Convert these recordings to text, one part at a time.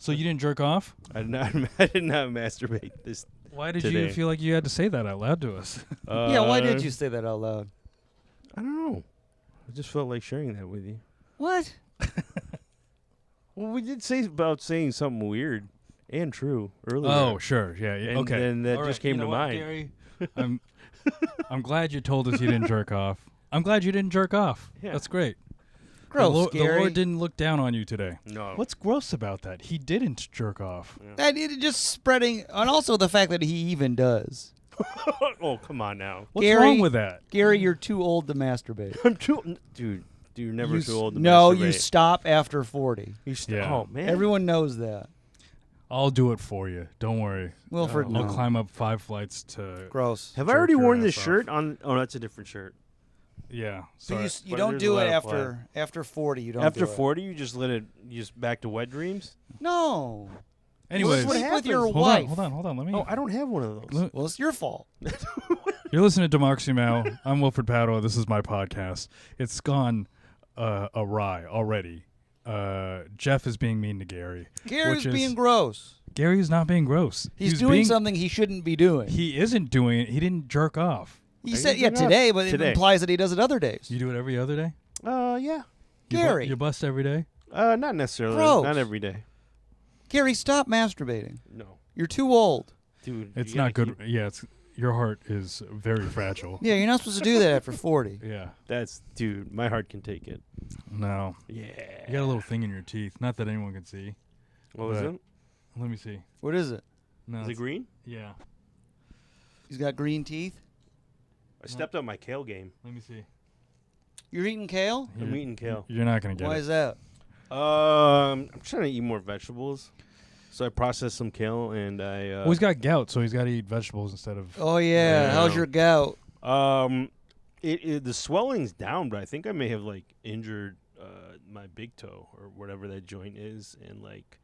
So you didn't jerk off? I did not. I did not masturbate this. Why did today. you feel like you had to say that out loud to us? Yeah, why did you say that out loud? I don't know. I just felt like sharing that with you. What? Well, we did say about saying something weird and true earlier. Oh, sure. Yeah. And okay. then that All just right, came you know to what, mind. Gary? I'm glad you told us you didn't jerk off. I'm glad you didn't jerk off. Yeah. That's great. Gross, The Gary. Lord didn't look down on you today. No. What's gross about that? He didn't jerk off. That it just spreading, and also the fact that he even does. Oh, come on now. What's Gary- wrong with that? Gary, you're too old to masturbate. I'm too, dude. You're never too old to No, masturbate. you stop after 40. Yeah. Oh man. Everyone knows that. I'll do it for you. Don't worry. Wilfred, I'll no. climb up 5 flights to. Gross. Have I jerk already your worn ass this off. shirt on? Oh, that's a different shirt. Yeah. So Sorry. you But don't there's do a it lot of after 40. You don't. After do it. 40, you just let it. You just back to wet dreams. No. Anyways, Sleep with your happens. wife. hold on. Let me. Oh, I don't have one of those. Well, it's your fault. You're listening to Democracy Now. I'm Wilfred Padua. This is my podcast. It's gone awry already. Jeff is being mean to Gary. Gary's which is- being gross. Gary's not being gross. He's doing something he shouldn't be doing. He isn't doing it. He didn't jerk off. He Are said, you yeah, jerking off? today, but it Today. implies that he does it other days. You do it every other day? Yeah. You Gary. you bust every day? Not necessarily. Gross. Not every day. Gary, stop masturbating. No, You're too old. dude. It's you gotta not good. keep- Yeah, your heart is very fragile. Yeah, you're not supposed to do that after 40. Yeah. Dude. My heart can take it. No. Yeah. You got a little thing in your teeth. Not that anyone can see. What was but- it? Let me see. What is it? No. Is it it's- green? Yeah. He's got green teeth. I stepped up my kale game. Let me see. You're eating kale? I'm eating kale. You're not going to get Why it. is that? I'm trying to eat more vegetables, so I processed some kale and I. Well, he's got gout, so he's got to eat vegetables instead of. Oh, yeah. Yeah. How's your gout? The swelling's down, but I think I may have like injured my big toe or whatever that joint is, and like,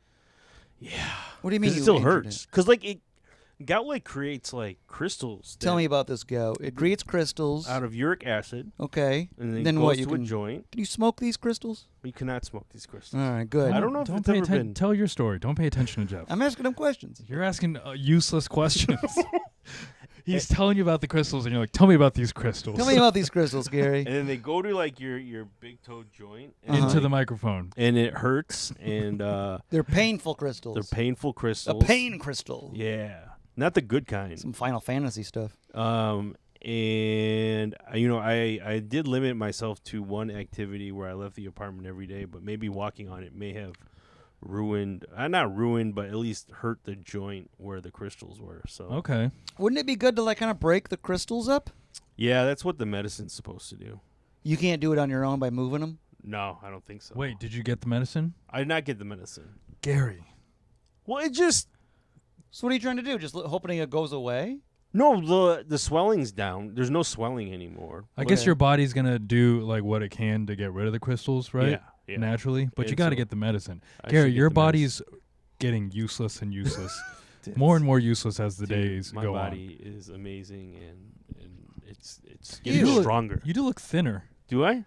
yeah. What do you mean? Because it you still injured hurts. it? Because like gout like creates like crystals. Tell that- me about this gout. It creates crystals. out of uric acid, Okay. and then, Then it goes what, you to a can- joint. Can you smoke these crystals? You cannot smoke these crystals. All right, good. I don't know if Don't it's pay ever been. Tell your story. Don't pay attention to Jeff. I'm asking him questions. You're asking useless questions. He's telling you about the crystals, and you're like, "Tell me about these crystals." Tell me about these crystals, Gary. And then they go to like your big toe joint Uh-huh. into the microphone. and it hurts, and They're painful crystals. they're painful A crystals. pain crystal. Yeah, not the good kind. Some Final Fantasy stuff. And I did limit myself to one activity where I left the apartment every day, but maybe walking on it may have ruined, not ruined, but at least hurt the joint where the crystals were. So Okay. Wouldn't it be good to like kind of break the crystals up? yeah, that's what the medicine's supposed to do. You can't do it on your own by moving them. No, I don't think so. Wait, did you get the medicine, I did not get the medicine. Gary? Well, it just So what are you trying to do? Just hoping it goes away? no, the swelling's down. There's no swelling anymore. I guess Okay. your body's gonna do like what it can to get rid of the crystals, right? Yeah. Naturally, but you And got to so get the medicine. I Gary, should get your the body's getting useless and useless, medicine. more and more useless as the Dude, days my go body is amazing, and it's You getting look- stronger. on. You do look thinner. Do I?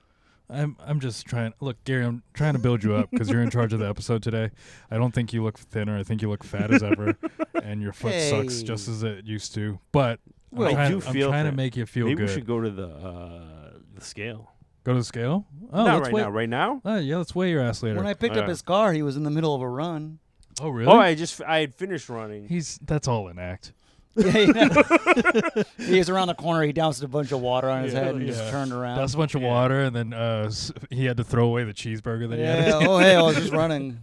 I'm just trying. Look, Gary, I'm trying to build you up because you're in charge of the episode today. I don't think you look thinner. I think you look fat as ever, and your foot sucks Hey. just as it used to. But Well, I'm I trying, do I'm feel trying to that. make you feel Maybe good. we should go to the scale. Go to the scale. Oh, Not let's right wait. now. Right now? Yeah, let's weigh your ass later. When I picked up Yeah. his car, he was in the middle of a run. Oh, really? Oh, I had finished running. That's all an act. He was around the corner. He doused a bunch of water on his Yeah, head and just yeah. turned around. That's a bunch of Yeah. water, and then he had to throw away the cheeseburger that he had. yeah. Oh, hey, I was just running.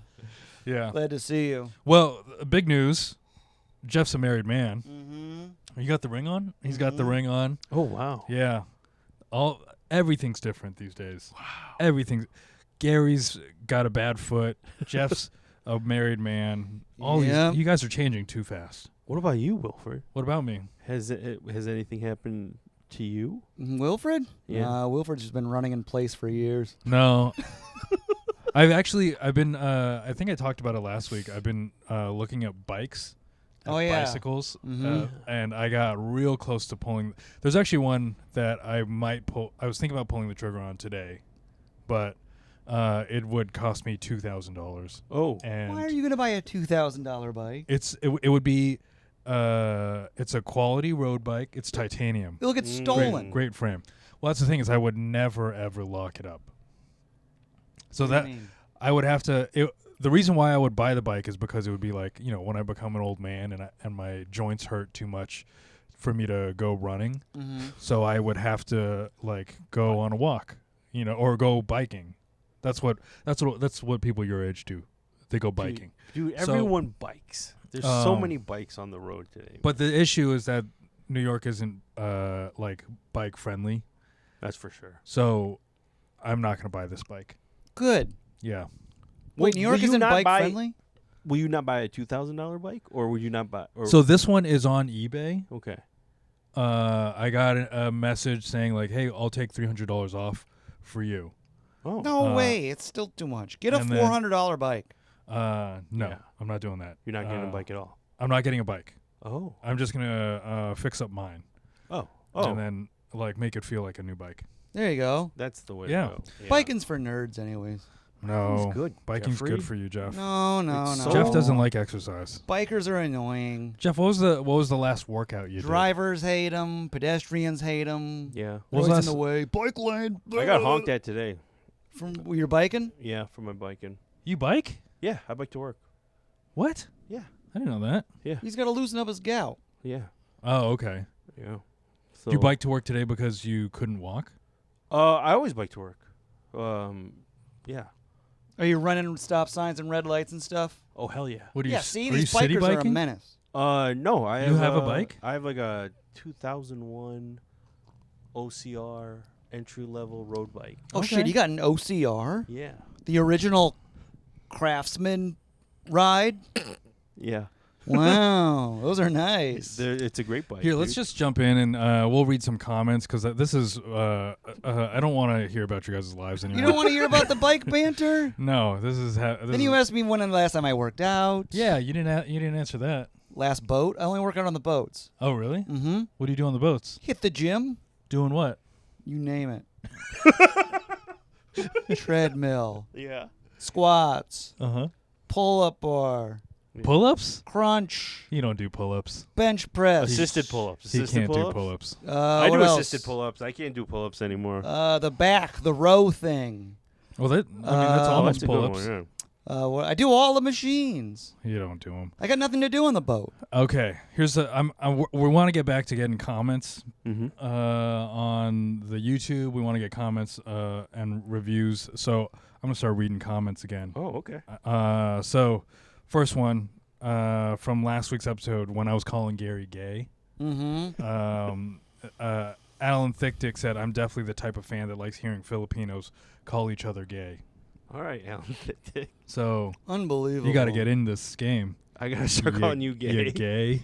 Yeah. Glad to see you. Well, big news. Jeff's a married man. Mm-hmm. You got the ring on? He's got the Mhm. ring on. Oh wow. Yeah. Everything's different these days. Wow. Everything's. Gary's got a bad foot. Jeff's a married man. All Yeah. these. You guys are changing too fast. What about you, Wilfred? What about me? Has anything happened to you? Wilfred? Yeah. Wilfred's just been running in place for years. No. I've been. I think I talked about it last week. I've been looking at bikes. Oh, yeah. Bicycles, Mhm. and I got real close to pulling. There's actually one that I might pull. I was thinking about pulling the trigger on today, but it would cost me $2,000. Oh. And Why are you gonna buy a $2,000 bike? it would be it's a quality road bike. It's titanium. It'll get stolen. Great frame. Well, that's the thing is I would never ever lock it up. So What that do you mean? I would have to. The reason why I would buy the bike is because it would be like, when I become an old man and my joints hurt too much for me to go running. Mm-hmm. So I would have to like go on a walk, or go biking. That's what people your age do. They go biking. Dude, So- everyone bikes. There's so many bikes on the road today. But the issue is that New York isn't like bike friendly. That's for sure. So I'm not going to buy this bike. Good. Yeah. Wait, New York will you isn't not bike buy- friendly? Will you not buy a $2,000 bike, or will you not buy? Or, So this one is on eBay. okay. I got a message saying like, "Hey, I'll take $300 off for you." Oh. No way. It's still too much. Get a and then- $400 bike. No, Yeah. I'm not doing that. You're not getting a bike at all. I'm not getting a bike. Oh. I'm just gonna fix up mine Oh. and then like make it feel like a new bike. There you go. That's the way Yeah. to go. Yeah. Biking's for nerds, anyways. No, good, biking's Jeffrey. good for you, Jeff. No. It's so- Jeff doesn't like exercise. Bikers are annoying. Jeff, what was the last workout you did? Drivers hate them. Pedestrians hate them. Yeah. What was Always last- in the way. Bike lane. I got honked at today. From you're biking? Yeah, for my biking. You bike? Yeah, I bike to work. What? Yeah. I didn't know that. Yeah. He's got to loosen up his gout. Yeah. Oh, okay. Yeah. So You bike to work today because you couldn't walk? I always bike to work. Yeah. Are you running stop signs and red lights and stuff? Oh hell yeah. What are you? Yeah, see, are you these city bikers are a biking? menace. No, I You have a bike? I have like a 2001 OCR entry level road bike. Oh, Okay. shit, you got an OCR? Yeah. The original Craftsman ride? Yeah. Wow, those are nice. It's a great bike. Here, let's dude. just jump in and we'll read some comments because this is I don't want to hear about your guys' lives anymore. You don't want to hear about the bike banter? No, this is. Then you asked me when the last time I worked out. Yeah, you didn't answer that. Last boat? I only work out on the boats. Oh, really? Mm-hmm. What do you do on the boats? Hit the gym. Doing what? You name it. Treadmill. Yeah. Squats. Uh-huh. Pull-up bar. Pull-ups? Crunch. You don't do pull-ups. Bench press. Assisted pull-ups. He Assisted can't pull-ups? do pull-ups. I what do else? assisted pull-ups. I can't do pull-ups anymore. The back, the row thing. Well, that's almost That's a good pull-ups. one, I do all the machines. You don't do them. I got nothing to do on the boat. Okay, here's we want to get back to getting comments yeah. Mm-hmm. on the YouTube. We want to get comments and reviews. So I'm gonna start reading comments again. Oh, okay. So first one from last week's episode when I was calling Garri gay. Mm-hmm. Alan Thickdick said, "I'm definitely the type of fan that likes hearing Filipinos call each other gay." All right, Alan. So Unbelievable. you got to get in this game. I gotta start calling you gay. You're gay.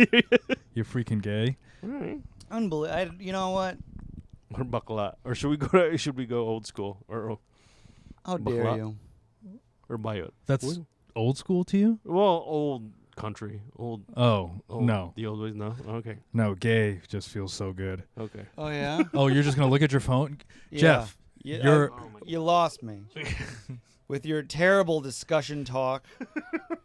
You're freaking gay. All right. Unbelievable. You know what? Or buckle up. Or should we go old school or How Buckle dare up. you? buy it? That's What? old school to you? Well, old country, old. Oh, old no. The old ways. No. Okay. No, gay just feels so good. Okay. Oh, yeah? Oh, you're just going to look at your phone? Yeah. Jeff, Yeah, you're... You lost me. With your terrible discussion talk.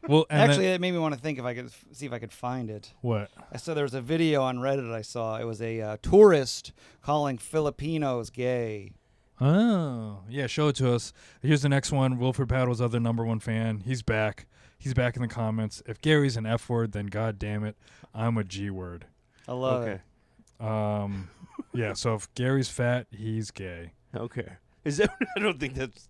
Well, and Actually, then, it made me want to think if I could see if I could find it. what? I saw there was a video on Reddit I saw. It was a tourist calling Filipinos gay. Oh, yeah, show it to us. Here's the next one. Wilfred Paddle's other #1 fan. He's back. He's back in the comments. If Gary's an F word, then God damn it, I'm a G word. I love Okay. it. Yeah, so if Gary's fat, he's gay. Okay. Is that? I don't think that's.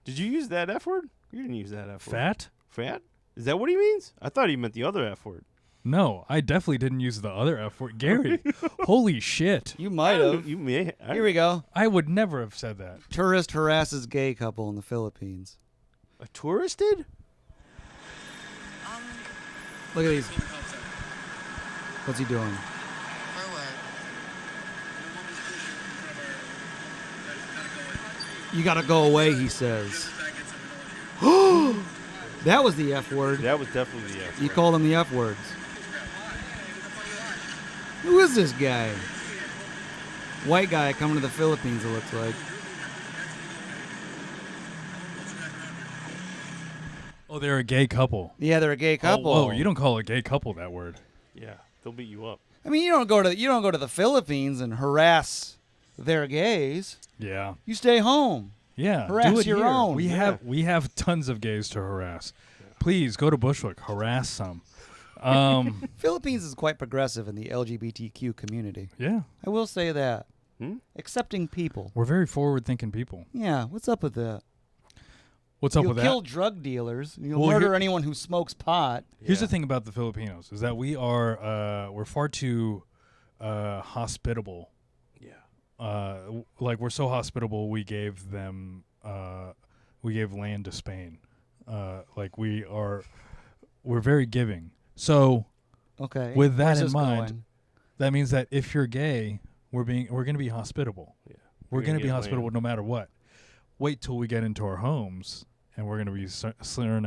Did you use that F word? You didn't use that F word. Fat? Fat? Is that what he means? I thought he meant the other F word. No, I definitely didn't use the other F word. Gary, holy shit. You might have. You may. Here we go. I would never have said that. Tourist harasses gay couple in the Philippines. A tourist did? Look at these. What's he doing? You gotta go away, he says. That was the F word. That was definitely the F word. You called him the F words. Who is this guy? White guy coming to the Philippines, it looks like. Oh, they're a gay couple. Yeah, they're a gay couple. Oh, whoa, you don't call a gay couple that word. Yeah, they'll beat you up. I mean, you don't go to the Philippines and harass their gays. Yeah. You stay home. Yeah. Harass do it your here. own. We Yeah. have tons of gays to harass. Please go to Bushwick, harass some. Philippines is quite progressive in the LGBTQ community. Yeah. I will say that. Hmm? Accepting people. We're very forward-thinking people. Yeah, what's up with that? What's up You'll with kill that? drug dealers. You'll Well, murder here- anyone who smokes pot. Here's the Yeah. thing about the Filipinos is that we're far too hospitable. Yeah. Like we're so hospitable, we gave land to Spain. Like we're very giving. So Okay. With that Where's in this mind, going? that means that if you're gay, we're going to be hospitable. Yeah. We're You're going to be get hospitable land. no matter what. Wait till we get into our homes, and we're going to be saying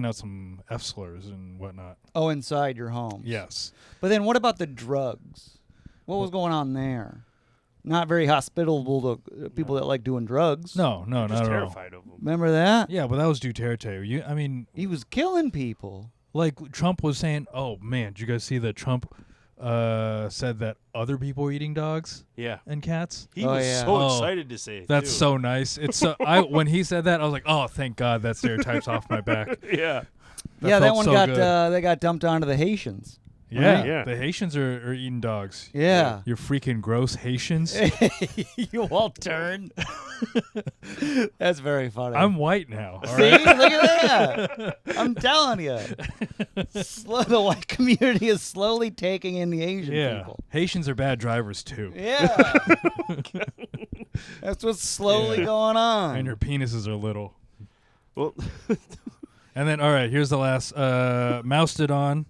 out some F slurs and whatnot. Oh, inside your home. Yes. But then what about the drugs? What was going on there? Not very hospitable to people that like doing drugs. No, Just not at all. terrified of them. Remember that? Yeah, but that was Duterte. I mean, He was killing people. like Trump was saying, oh, man, did you guys see that Trump said that other people are eating dogs Yeah. and cats? He Oh, was yeah. so Oh, excited to say it. That's too. so nice. It's so when he said that, I was like, oh, thank God that stereotype's off my back. Yeah. That felt one so got good. they got dumped onto the Haitians. Yeah, Right? Yeah. the Haitians are eating dogs. Yeah. You freaking gross Haitians. You all turn. That's very funny. I'm white now. All See, right. look at that. I'm telling you. The white community is slowly taking in the Asian Yeah, people. Haitians are bad drivers too, Yeah. That's what's slowly Yeah. going on. and your penises are little. Well, And then, all right, here's the last. Moustedon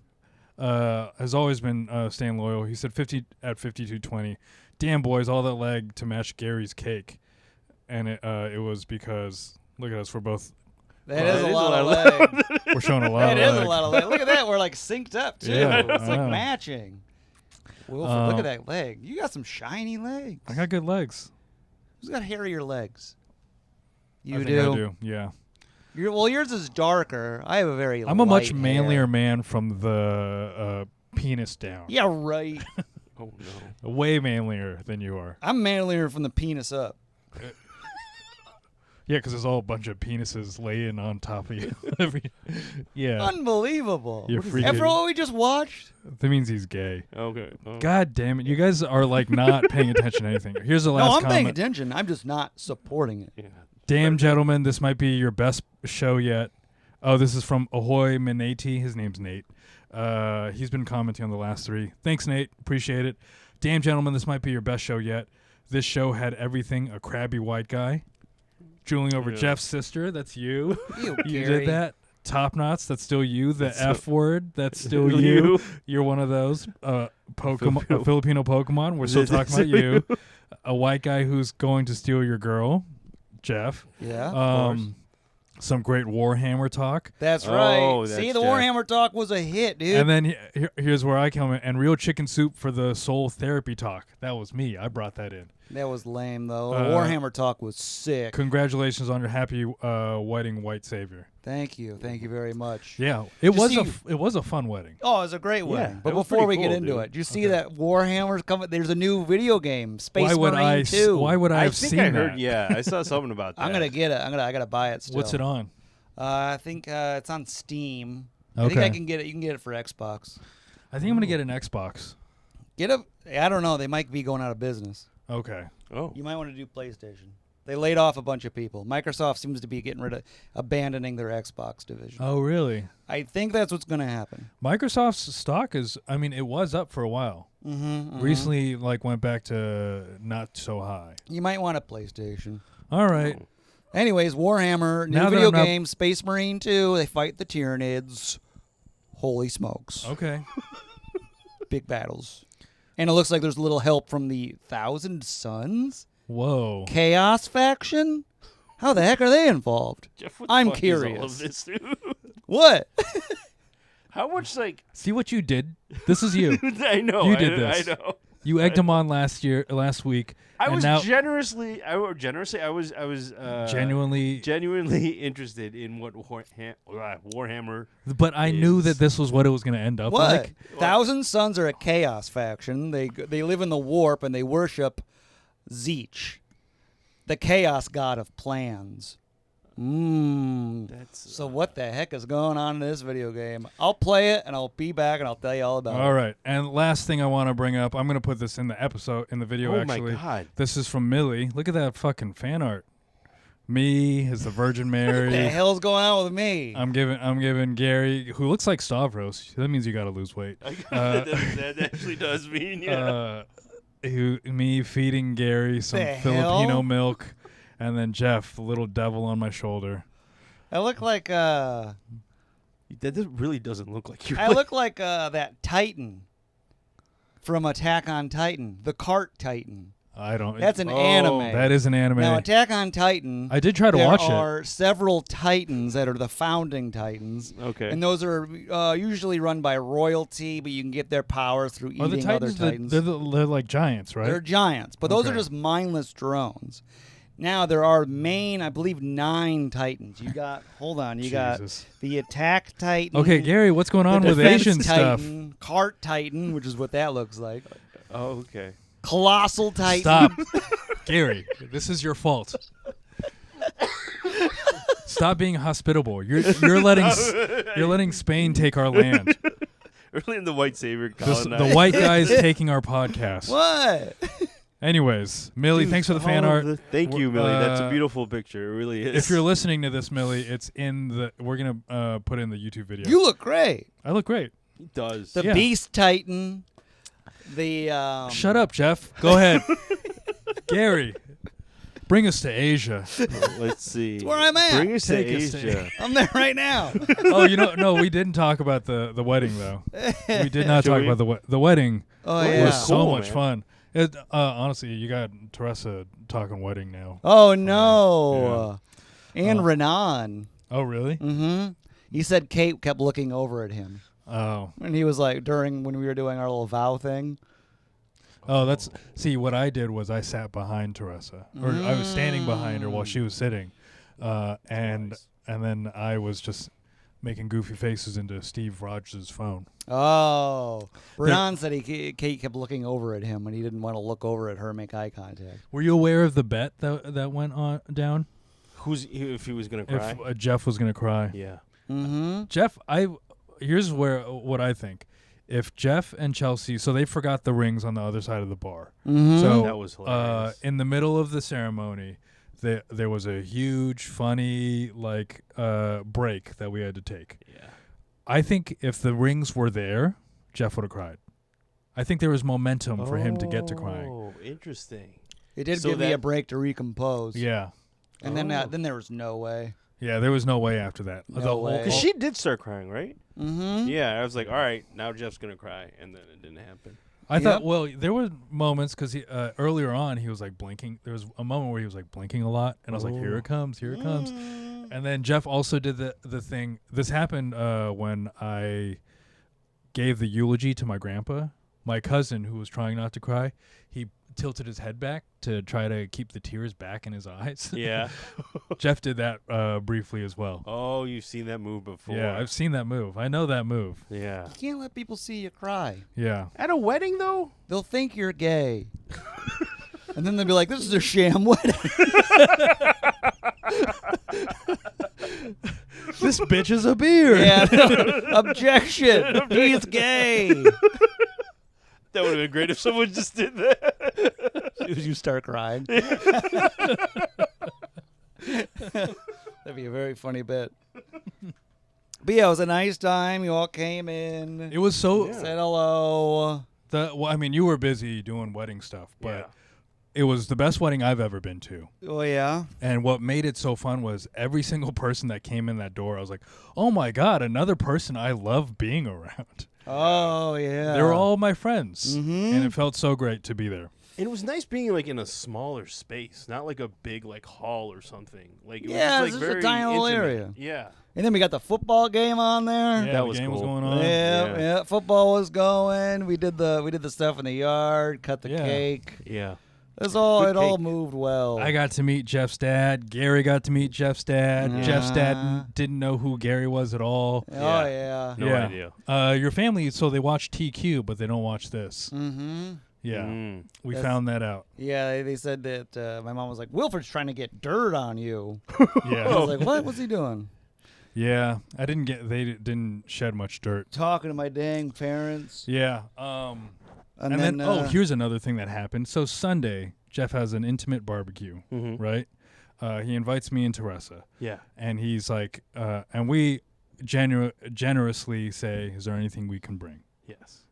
has always been staying loyal. He said 50 at 52.20. Damn, boys, all that leg to match Garri's cake. And it was because, look at us, we're both, That Well, is it a is lot a of lot leg. we're showing a lot That of is leg. a lot of leg. Look at that. We're like synced up too. Yeah, It's I like know. matching. Wilfred, look at that leg. You got some shiny legs. I got good legs. Who's got hairier legs? You I think do. I do, yeah. Well, yours is darker. I have a very I'm a much light manlier hair. man from the penis down. Yeah, right. oh no. Way manlier than you are. I'm manlier from the penis up. Yeah, because there's all a bunch of penises laying on top of you. Yeah. Unbelievable. You're freaking- After what we just watched. That means he's gay. Okay. Oh. God damn it. You guys are like not paying attention to anything. Here's the last No, I'm comment. paying attention. I'm just not supporting it. Yeah. Damn, gentlemen, this might be your best show yet. Oh, this is from Ahoy Manati. His name's Nate. He's been commenting on the last three. Thanks, Nate. Appreciate it. Damn, gentlemen, this might be your best show yet. This show had everything a crabby white guy. Drooling over Yeah. Jeff's sister. That's you. You, You Garri. did that. Top knots. That's still you. The That's F word. That's still you. You're one of those Pokemon, Filipino. Filipino Pokemon. We're still talking about you. A white guy who's going to steal your girl, Jeff. Yeah, of course. Some great Warhammer talk. That's Oh, right. that's See, the Jeff. Warhammer talk was a hit, dude. And then here's where I come in. And real chicken soup for the soul therapy talk. That was me. I brought that in. That was lame, though. The Uh, Warhammer talk was sick. Congratulations on your happy wedding, white savior. Thank you. Thank you very much. Yeah, it Just was see- it was a fun wedding. Oh, it was a great wedding. But it was before we pretty get cool, into dude. it, did you see Okay. that Warhammer's coming? There's a new video game, Space Why would Marine 2. Why would I I have think seen I heard. that? Yeah, I saw something about that. I'm gonna get it. I gotta buy it still. What's it on? I think it's on Steam. I think Okay. I can get it. You can get it for Xbox. I think I'm gonna get an Xbox. Get it. I don't know. They might be going out of business. Okay. Oh. You might want to do PlayStation. They laid off a bunch of people. Microsoft seems to be abandoning their Xbox division. Oh, really? I think that's what's going to happen. Microsoft's stock is. I mean, it was up for a while. Mm-hmm, Recently, like went back to not so high. You might want a PlayStation. All right. Anyways, Warhammer, new Now that video I'm not- game, Space Marine 2. They fight the Tyranids. Holy smokes. Okay. Big battles. And it looks like there's a little help from the Thousand Suns Whoa. Chaos faction. How the heck are they involved? Jeff, what I'm the fuck is all curious. of this, dude? What? How much like? See what you did? This is you. I know. You did this. I know. You egged him on last week. I and was now genuinely genuinely. interested in what Warhammer. But I knew that this was what it was going to end up What? like. Thousand Sons are a chaos faction. They live in the warp and they worship Zeech, the chaos god of plans. That's So what the heck is going on in this video game? I'll play it and I'll be back and I'll tell you all about it. All right. And last thing I want to bring up, I'm going to put this in the video Oh actually. my God. This is from Millie. Look at that fucking fan art. Me as the Virgin What the Mary. hell's going on with me? I'm giving Garri, who looks like Stavros. That means you got to lose weight. that actually does mean, Me feeding Garri some The Filipino hell? milk, and then Jeff, the little devil on my shoulder. I look like That really doesn't look like you. I look like that Titan from Attack on Titan, the Cart Titan. I don't. That's an anime. That is an anime. Now, Attack on Titan. I did try to watch it. There are several Titans that are the founding Titans. Okay. And those are usually run by royalty, but you can get their power through Are the eating other Titans? Titans. They're like giants, right? They're giants, but those are Okay. just mindless drones. Now there are I believe 9 Titans. You got hold on, you got Jesus. the Attack Titan. Okay, Garri, what's going the on with Defense Asian stuff? Titan, Cart Titan, which is what that looks like. Oh, okay. Colossal Titan. Stop, Garri. This is your fault. Stop being hospitable. You're letting Spain take our land. Early in the white savior The colonized. white guys taking our podcast. What? Anyways, Millie, thanks for the fan art. Thank you, Millie. That's a Uh, beautiful picture. It really is. If you're listening to this, Millie, it's in the. We're gonna put it in the YouTube video. You look great. I look great. He does. The Yeah. Beast Titan. The Shut up, Jeff. Go ahead, Garri. Bring us to Asia. Let's see. That's where I'm at. Bring us Take to us to Asia. I'm there right now. Oh, no, we didn't talk about the wedding though. We did not Should talk we? about the wedding. Oh Well, it yeah. Was so Cool, much man. fun. Honestly, you got Teresa talking wedding now. Oh no. And Renan. Oh, really? Mm-hmm. He said Kate kept looking over at him. Oh, And he was like when we were doing our little vow thing. that's see. What I did was I sat behind Teresa, or I was standing behind her while she was sitting, and Nice. then I was just making goofy faces into Steve Rogers' phone. Oh. Renan said Kate kept looking over at him and he didn't want to look over at her and make eye contact. Were you aware of the bet that went on down? If he was gonna cry? If Jeff was gonna cry. Yeah. Mm-hmm. Jeff, here's what I think. If Jeff and Chelsea, so they forgot the rings on the other side of the bar. Mm-hmm. So That was hilarious. in the middle of the ceremony, there was a huge, funny break that we had to take. Yeah. I think if the rings were there, Jeff would have cried. I think there was momentum for him to get to crying. Oh, interesting. It did So give me a that- break to recompose. Yeah, And then there was no way. yeah. There was no way after that. No way. Because she did start crying, right? Mm-hmm. Yeah. I was like, all right, now Jeff's gonna cry, and then it didn't happen. I Yep. thought, well, there were moments because earlier on he was like blinking. There was a moment where he was like blinking a lot, and I was like, "Here it comes, here it comes." And then Jeff also did the thing. This happened when I gave the eulogy to my grandpa. My cousin, who was trying not to cry, he tilted his head back to try to keep the tears back in his eyes. Yeah. Jeff did that briefly as well. Oh, you've seen that move before. Yeah, I've seen that move. I know that move. Yeah. You can't let people see you cry. Yeah. At a wedding, though. They'll think you're gay. And then they'll be like, this is a sham wedding. This bitch is a beard. Yeah, no, objection. He's gay. That would have been great if someone just did that. As soon as you start crying. That'd be a very funny bit. But yeah, it was a nice time. You all came in. It was so. Yeah. Said hello. Well, I mean, you were busy doing wedding stuff, but Yeah. it was the best wedding I've ever been to. Oh, yeah? And what made it so fun was every single person that came in that door, I was like, oh my God, another person I love being around. Oh, yeah. They were all my friends. Mhm. And it felt so great to be there. And it was nice being like in a smaller space, not like a big like hall or something. Like it Yeah, was it's just, like just a very tiny little intimate. area. Yeah. And then we got the football game on there. Yeah, That the was game was cool. going on. Yeah, Yeah. football was going. We did the stuff in the yard, cut the Yeah. cake. Yeah. It all cake. moved well. I got to meet Jeff's dad. Garri got to meet Jeff's dad. Yeah. Jeff's dad didn't know who Garri was at all. Oh yeah. No Yeah. idea. Your family, so they watch TQ, but they don't watch this. Mm-hmm. Yeah, Mm. we That's- found that out. Yeah, they said that my mom was like, Wilfred's trying to get dirt on you. Yeah, I was like, what? What's he doing? yeah. They didn't shed much dirt. Talking to my dang parents. Yeah. And then here's another thing that happened. So Sunday, Jeff has an intimate barbecue, Mhm. right? He invites me and Teresa, Yeah. and he's like, and we generously say, "Is there anything we can bring?" Yes.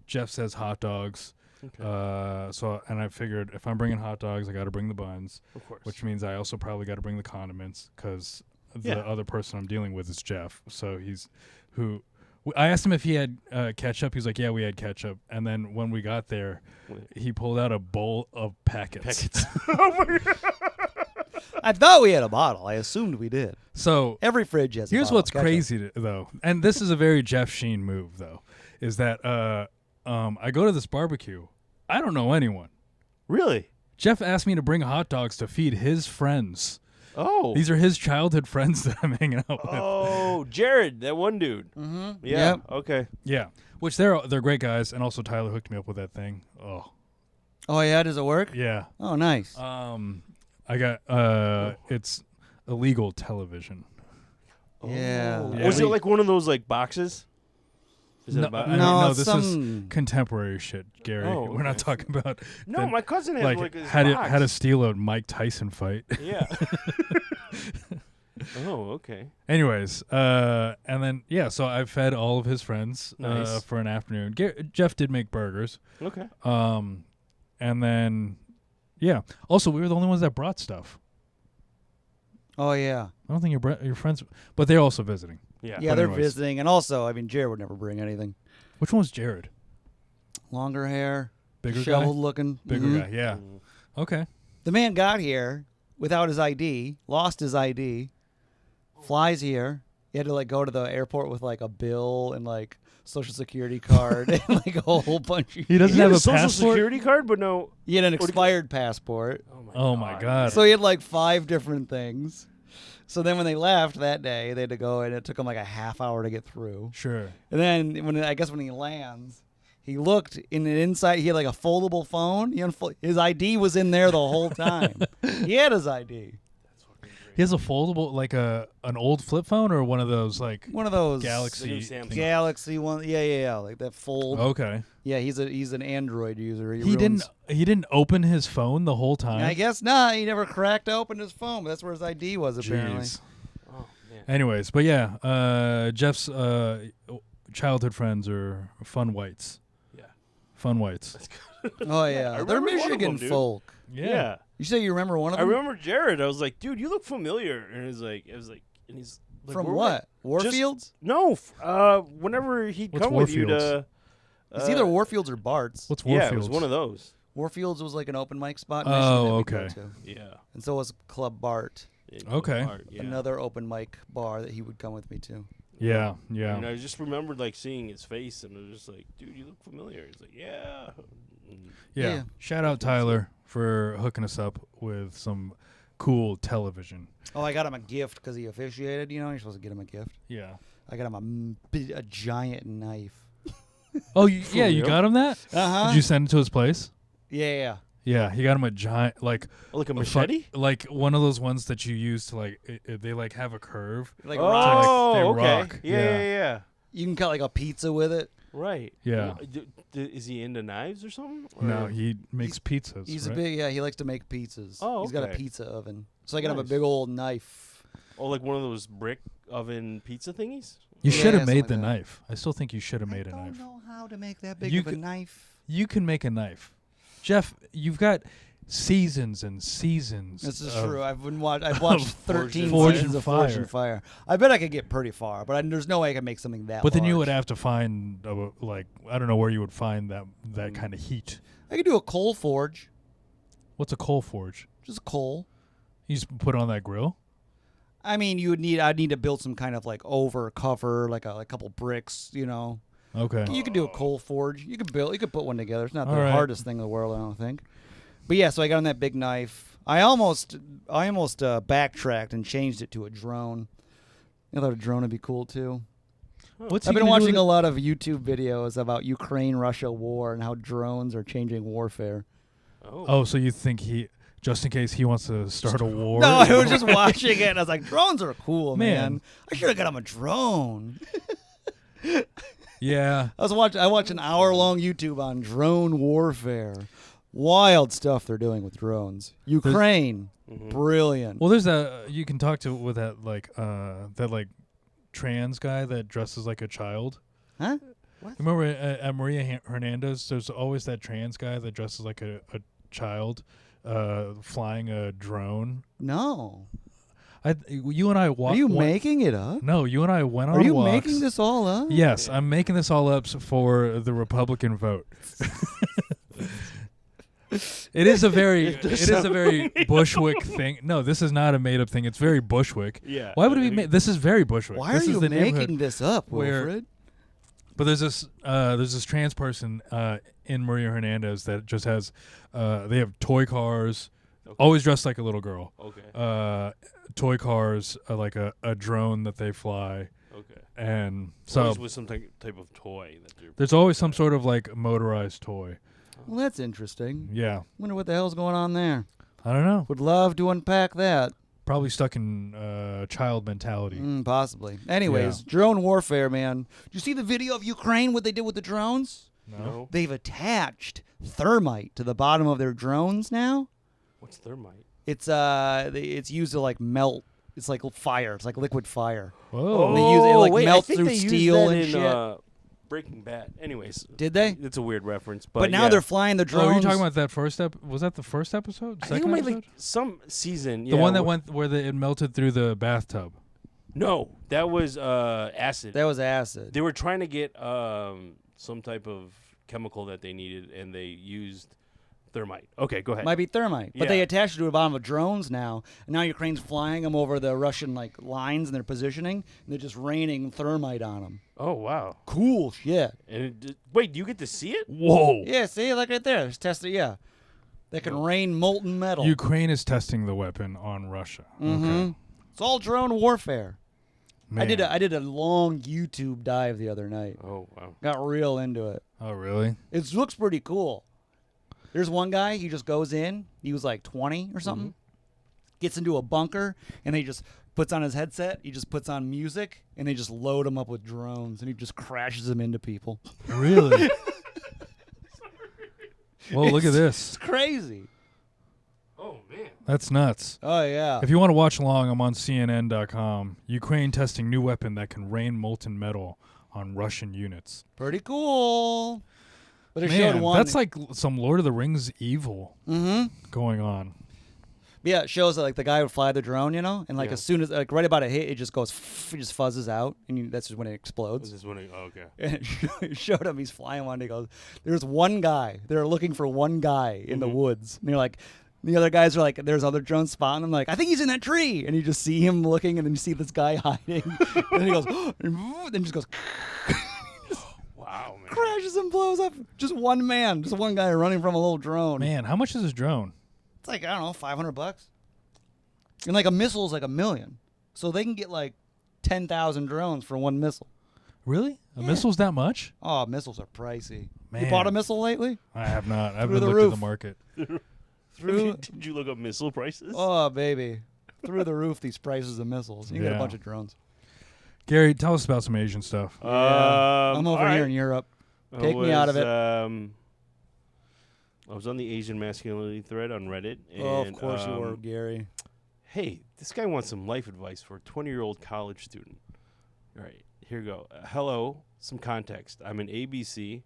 Jeff says hot dogs. Okay. And I figured if I'm bringing hot dogs, I got to bring the buns, Of course. which means I also probably got to bring the condiments because the Yeah. other person I'm dealing with is Jeff. So I asked him if he had ketchup. He was like, "Yeah, we had ketchup." And then when we got there, he pulled out a bowl of packets. I thought we had a bottle. I assumed we did. So Every fridge has. here's a bottle what's of ketchup. crazy though, and this is a very Jeff Sheen move though, is that I go to this barbecue. I don't know anyone. Really? Jeff asked me to bring hot dogs to feed his friends. Oh. These are his childhood friends that I'm hanging out with. Oh, Jared, that one dude. Mm-hmm. Yeah. Yep. Okay. Yeah, which they're great guys, and also Tyler hooked me up with that thing. Oh, Oh yeah, does it work? yeah. Oh nice. I got it's illegal television. Yeah. Oh. Yeah. Was it like one of those like boxes? Is it No, about? No, this is some- contemporary shit, Garri. Oh, We're not okay. talking about No, the- my cousin had like this how box. to steal a Mike Tyson fight. Yeah. Oh, okay. Anyways, and then so I fed all of his friends Nice. for an afternoon. Jeff did make burgers. Okay. And then also we were the only ones that brought stuff. Oh yeah. I don't think your friends, but they're also visiting. Yeah. Yeah, But they're anyways. visiting, and also, I mean, Jared would never bring anything. Which one was Jared? Longer hair, Bigger shoveled guy. looking. Bigger Mhm. guy. Yeah. Mm. Okay. The man got here without his ID, lost his ID, flies here. He had to like go to the airport with like a bill and like social security card and like a whole bunch of. He doesn't He have had a social passport. security card, but no. He had an expired passport. Oh my God. So he had like 5 different things. So then when they left that day, they had to go, and it took him like a half hour to get through. Sure. And then when he lands, he looked in the inside. He had like a foldable phone. His ID was in there the whole time. He had his ID. He has a foldable, like an old flip phone, or one of those like One of those Galaxy. The new Samsung. things? Galaxy one. Yeah, like that fold. Okay. Yeah, he's an Android user. He didn't open his phone the whole time. I guess not. He never cracked open his phone, but that's where his ID was apparently. Jeez. Oh man. Anyways, but Jeff's childhood friends are fun whites. Yeah. Fun whites. Oh I yeah, they're remember one of Michigan them, dude. folk. Yeah. You say you remember one of I them? remember Jared. I was like, dude, you look familiar, and I was like, and he's like, From where what? were- just- Warfields? No. Whenever he'd What's come with you Warfields? to. It's either Warfields or Bart's. What's Warfields? Yeah, it was one of those. Warfields was like an open mic spot. In Oh, Michigan that we'd okay. go to. Yeah. And so was Club Bart, Okay. Yeah. another open mic bar that he would come with me to. Yeah. And I just remembered like seeing his face, and I was just like, dude, you look familiar. He's like, yeah. And Yeah. Shout out Tyler for hooking us up with some cool television. Oh, I got him a gift because he officiated. You know, you're supposed to get him a gift. Yeah. I got him a giant knife. Oh, you real? got him that? Uh-huh. Did you send it to his place? Yeah. Yeah, he got him a giant, like Oh, like a fu- machete? like one of those ones that you use to like they like have a curve. Like Oh, rocks. they okay. rock. Yeah, Yeah. yeah, yeah. You can cut like a pizza with it. Right. Yeah. Is he into knives or something? No, Or- he makes pizzas. He's right? a big, he likes to make pizzas. Oh, He's got a okay. pizza oven. So I got him a Nice. big old knife. Oh, like one of those brick oven pizza thingies? You Yeah, should have something made like the that. knife. I still think you should have made a I knife. don't know how to make that big You of a could- knife. You can make a knife, Jeff. You've got seasons and seasons. This is of- true. I've watched 13 Forged in seasons of Forged in Fire. Fire. I bet I could get pretty far, but there's no way I could make something that. But then you large. would have to find like I don't know where you would find that kind of heat. I could do a coal forge, What's a coal forge? just coal. You just put it on that grill. I mean, I'd need to build some kind of like over cover, like a couple bricks, you know. Okay. You could do a coal forge. You could put one together. It's not the All right. hardest thing in the world, I don't think. But yeah, so I got on that big knife. I almost backtracked and changed it to a drone. I thought a drone would be cool too. What's I've he been gonna do watching with a lot of YouTube videos about Ukraine-Russia war and how drones are changing warfare. Oh, so you think just in case he wants to start a war? No, I was just watching it and I was like, drones are cool, Man. man. I should have got him a drone. Yeah. I watched an hour-long YouTube on drone warfare. Wild stuff they're doing with drones. Ukraine, brilliant. Well, there's you can talk to with that trans guy that dresses like a child. Huh? What? Remember at Maria Hernandez, there's always that trans guy that dresses like a child flying a drone. No. You and I Are you making it up? No, you and I went on Are you walks. making this all up? Yes, I'm making this all up for the Republican vote. It is a very Bushwick thing. No, this is not a made up thing. It's very Bushwick. Yeah. Why would it be made? This is very Bushwick. Why this are is you the making neighborhood this up, where- Wilfred? But there's this trans person in Maria Hernandez that just has they have toy cars, always dressed like a little girl. Okay. Toy cars, like a drone that they fly, Okay. and so Always with some type of toy that they're. there's always some sort of like motorized toy. Well, that's interesting. Yeah, Wonder what the hell's going on there. I don't know. Would love to unpack that. Probably stuck in child mentality. Possibly. Anyways, drone warfare, man. Did you see the video of Ukraine, what they did with the drones? No. They've attached thermite to the bottom of their drones now. What's thermite? It's used to like melt. It's like fire. It's like liquid fire. Whoa. They use it, like, wait, melts I think through they used steel that and in, shit. Breaking Bad. Anyways, Did they? it's a weird reference, But now yeah. they're flying the Oh, drones. are you talking about that first was that the first episode? I think it Second might episode? like some season. The yeah, one that went where it melted through the bathtub. No, that was acid. That was acid. They were trying to get some type of chemical that they needed, and they used thermite. Okay, go ahead. Might be thermite. But Yeah. they attached it to the bottom of drones now. And now Ukraine's flying them over the Russian like lines and they're positioning. And they're just raining thermite on them. Oh wow! Cool shit. And wait, do you get to see it? Whoa. Yeah, see, like right there. It's tested, yeah. They can rain molten metal. Ukraine is testing the weapon on Russia. Okay. It's all drone warfare. Man. I did a long YouTube dive the other night. Oh wow! Got real into it. Oh, really? It looks pretty cool. There's one guy, he just goes in. He was like 20 or something. Gets into a bunker, and he just puts on his headset. He just puts on music, and they just load him up with drones, and he just crashes them into people. Really? Well, look at It's this. crazy. Oh man! That's nuts. Oh, yeah. If you want to watch along, I'm on CNN.com. Ukraine testing new weapon that can rain molten metal on Russian units. Pretty cool. But it Man, showed one. that's like some Lord of the Rings evil going on. Yeah, it shows that like the guy would fly the drone, you know, and like Yeah. as soon as like right about a hit, it just goes, it just fuzzes out, and that's just when it I explodes. was just wondering. Oh, okay. And it showed him he's flying one. And he goes, "There's one guy. They're looking for one guy in the woods." And they're like, the other guys are like, "There's other drones spotting him." Like, I think he's in that tree. And you just see him looking, and then you see this guy hiding. And then he goes, and then just goes, Wow, man. crashes and blows up. Just one man, just one guy running from a little drone. Man, how much is this drone? It's like, I don't know, $500. And like a missile's like $1 million. So they can get like 10,000 drones for one missile. Really? A Yeah. missile's that much? Oh, missiles are pricey. Man. You bought a missile lately? I have not. I Through haven't the looked at roof. the market. Through, Did you look up missile prices? oh, baby. Through the roof, these prices of missiles. You can get Yeah. a bunch of drones. Gary, tell us about some Asian stuff. I'm over all here right. in Europe. I Take me out of it. I was on the Asian masculinity thread on Reddit. And, Oh, of course you were, Gary. Hey, this guy wants some life advice for a 20-year-old college student. All right, here we go. Hello, some context. I'm an ABC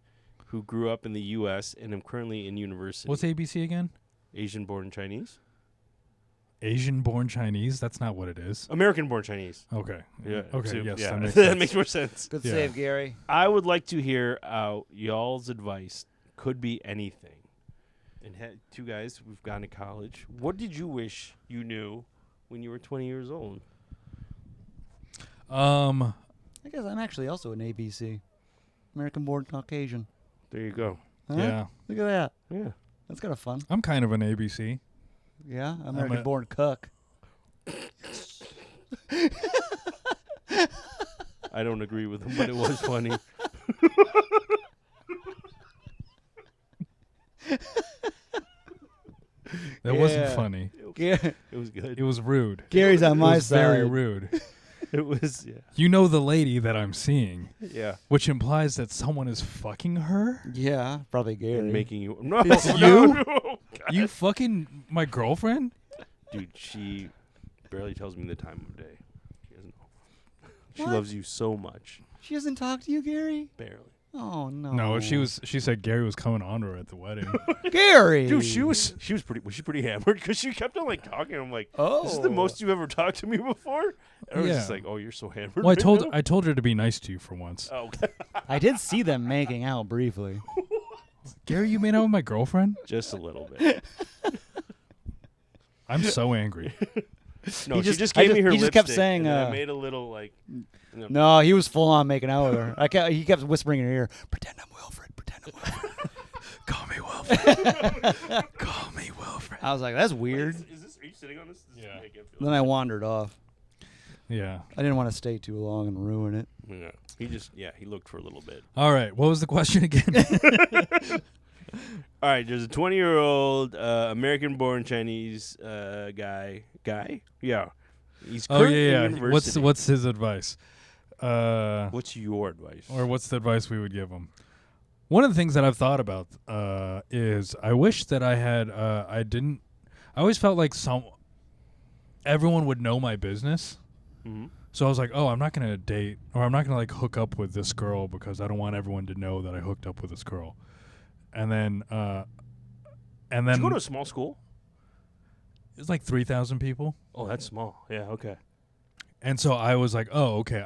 who grew up in the U.S. and am currently in university. What's ABC again? Asian-born Chinese? Asian-born Chinese? That's not what it is. American-born Chinese. Okay. Yeah. Okay, so- yes, yeah. that makes sense. makes more sense. Good Yeah. save, Gary. I would like to hear y'all's advice. Could be anything. And two guys, we've gone to college. What did you wish you knew when you were 20 years old? I guess I'm actually also an ABC, American-born Caucasian. There you go. Huh? Yeah. Look at that. Yeah. That's kind of fun. I'm kind of an ABC. Yeah, American-born cook. I don't agree with him, but it was funny. That wasn't Yeah. funny. Gar- It was good. It was rude. Gary's on It my was side. very rude. It was, yeah. You know the lady that I'm seeing, Yeah. which implies that someone is fucking her? Yeah, probably Gary. And making you. No, It's no, you? no, God. You fucking my girlfriend? Dude, she barely tells me the time of day. She doesn't know. She What? loves you so much. She doesn't talk to you, Gary? Barely. Oh, no. No, she said Gary was coming on to her at the wedding. Gary! Dude, was she pretty hammered? Because she kept on, like, talking. I'm like, Oh. this is the most you've ever talked to me before? And I was Yeah. just like, oh, you're so hammered. Well, right now? I told her to be nice to you for once. Oh, okay. I did see them making out briefly. Gary, you made out with my girlfriend? Just a little bit. I'm so angry. No, He she just- just I gave just- me her he just kept lipstick, saying, and then I uh, made a little, like, No, he was full on making out with her. He kept whispering in her ear, pretend I'm Wilfred, pretend I'm Wilfred. Call me Wilfred. Call me Wilfred. I was like, that's weird. Are you sitting on this? Yeah. Then I wandered off. Yeah. I didn't want to stay too long and ruin it. Yeah. He looked for a little bit. All right. What was the question again? All right, there's a 20-year-old American-born Chinese guy. Yeah. He's Oh currently in yeah. university. What's his advice? What's your advice? Or what's the advice we would give him? One of the things that I've thought about is I wish that I had I always felt like everyone would know my business. Mm-hmm. So I was like, oh, I'm not gonna date or I'm not gonna like hook up with this girl because I don't want everyone to know that I hooked up with this girl. And then Did you go to a small school? it's like 3,000 people. Oh, that's small. Yeah, okay. And so I was like, oh, okay,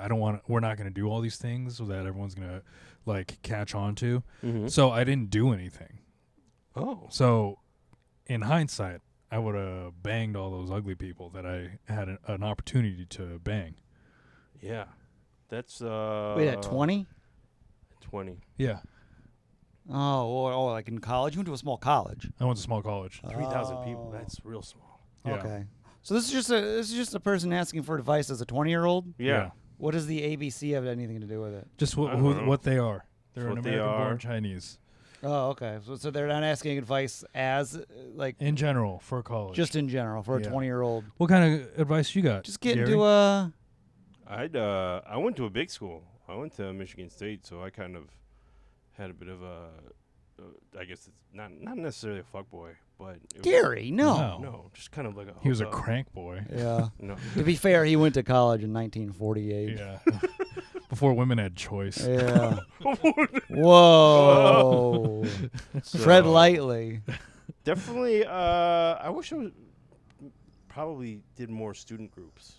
we're not going to do all these things so that everyone's going to like catch on to. Mm-hmm. So I didn't do anything. Oh. So in hindsight, I would have banged all those ugly people that I had an opportunity to bang. Yeah. That's Wait, at 20? 20. Yeah. Oh, like in college? You went to a small college. I went to small college. 3,000 people. Oh. That's real small. Yeah. Okay. So this is just a person asking for advice as a 20-year-old? Yeah. What does the ABC have anything to do with it? Just I don't know. what they are. They're an What they American-born are. Chinese. Oh, okay. So they're not asking advice as like In general, for college. just in general for a Yeah. 20-year-old. What kind of advice you got? Just get Gary? into a I went to a big school. I went to Michigan State, so I kind of had a bit of a I guess it's not necessarily a fuckboy, but it was- Gary. No. Wow. No, just kind of like a He was a hookup. crank boy. Yeah. No. To be fair, he went to college in 1948. Yeah. Before women had choice. Yeah. Whoa. Tread So, lightly. Definitely I wish I was probably did more student groups.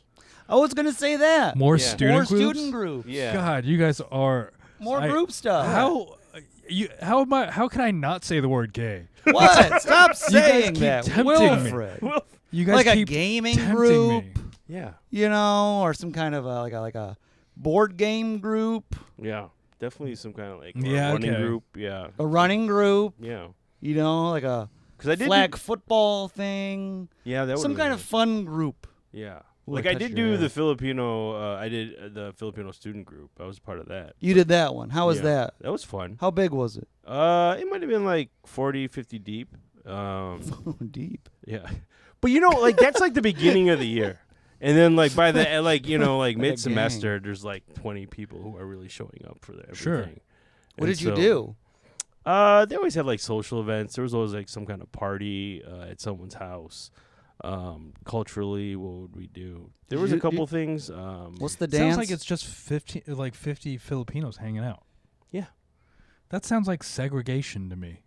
I was gonna say that. More Yeah. student More groups? student groups. Yeah. God, you guys are More I- group stuff. how can I not say the word gay? What? Stop guys saying keep that, tempting me. Wilfred. Well, You guys Like a keep gaming tempting group, me. yeah. you know, or some kind of like a board game group, Yeah. Definitely some kind of like Yeah, running okay. group. Yeah. a running group, Yeah. you know, like a Because I did flag football thing, yeah, that some kind of fun group. yeah. Ooh, Like I I touched did your do hair. the Filipino. I did the Filipino student group. I was part of that. You did that one. How was Yeah. that? That was fun. How big was it? It might have been like 40, 50 deep. Deep. Yeah. But you know, like that's like the beginning of the year. And then like by the like, you know, like Like a mid semester there's like 20 people who are really showing up for everything. Sure. What And did you so, do? They always had like social events. There was always like some kind of party at someone's house. Culturally, what would we do? There was a couple things. What's the Sounds dance? like it's just 50 Filipinos hanging out. Yeah. That sounds like segregation to me.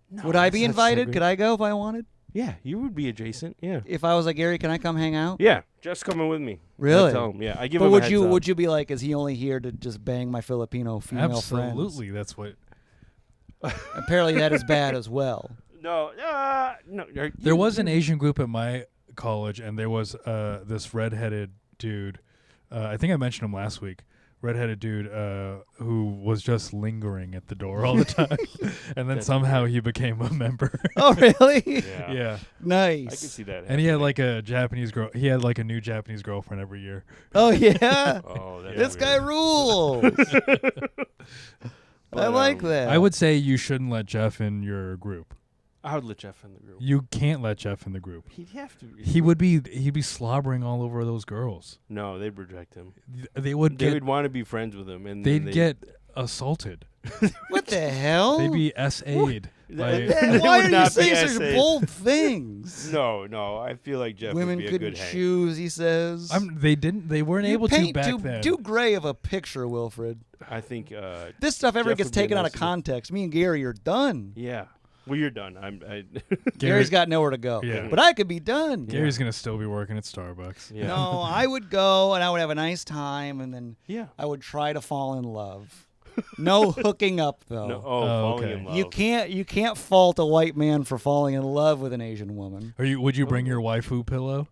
No, Would I be that's not invited? segre- Could I go if I wanted? Yeah, you would be adjacent. Yeah. If I was like, Gary, can I come hang out? Yeah, just coming with me. Really? I tell him, yeah, I give But him. would a you heads up. would you be like, is he only here to just bang my Filipino female friends? Absolutely, that's what. Apparently that is bad as well. No, no. There was an Asian group at my college, and there was this redheaded dude I think I mentioned him last week. Redheaded dude who was just lingering at the door all the time, and then somehow he became a member. Oh, really? Yeah. Yeah, Nice. I can see that. and he had like a Japanese girl. He had like a new Japanese girlfriend every year. Oh, yeah? Oh, that's This guy weird. rules. I But, like that. I would say you shouldn't let Jeff in your group. I would let Jeff in the group. You can't let Jeff in the group. He'd have to. He'd be slobbering all over those girls. No, they'd reject him. They would They get would want to be friends with him, and they'd get assaulted. What the hell? They'd be SA'd. by- They Why would are you not be saying such SA'd. bold things? No. I feel like Jeff Women would be a couldn't good hang. choose, he says. They weren't You able to paint back then. too gray of a picture, Wilfred. I think. This stuff ever Jeff gets would be a taken out nice of guy. context. Me and Garri are done. Yeah. Well, you're done. Gary's got nowhere to go. Yeah. But I could be done. Gary's gonna still be working at Starbucks. Yeah. No, I would go and I would have a nice time and then Yeah. I would try to fall in love. No hooking up though. No, Oh, falling okay. in love. You can't fault a white man for falling in love with an Asian woman. Would you bring your waifu pillow?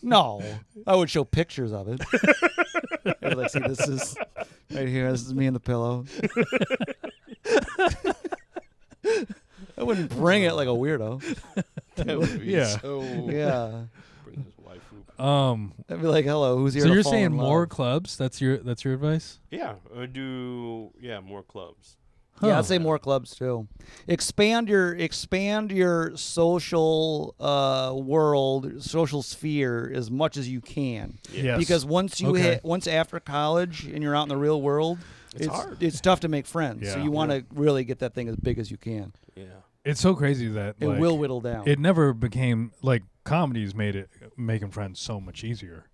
No, I would show pictures of it. Here, let's see. This is right here. This is me and the pillow. I wouldn't bring it like a weirdo. That would be Yeah. so. Yeah, Bring his waifu. I'd be like, "Hello, who's here?" So to you're fall saying in more love? clubs? That's your advice? Yeah. Do more clubs. Yeah, Huh. I'd say more clubs too. Expand your social world, social sphere as much as you can. Yes. Because once you Okay. once after college and you're out in the real world, It's hard. It's tough to make friends. So Yeah. you want to really get that thing as big as you can. Yeah. It's so crazy that It like, will whittle down. it never became like comedies made it making friends so much easier.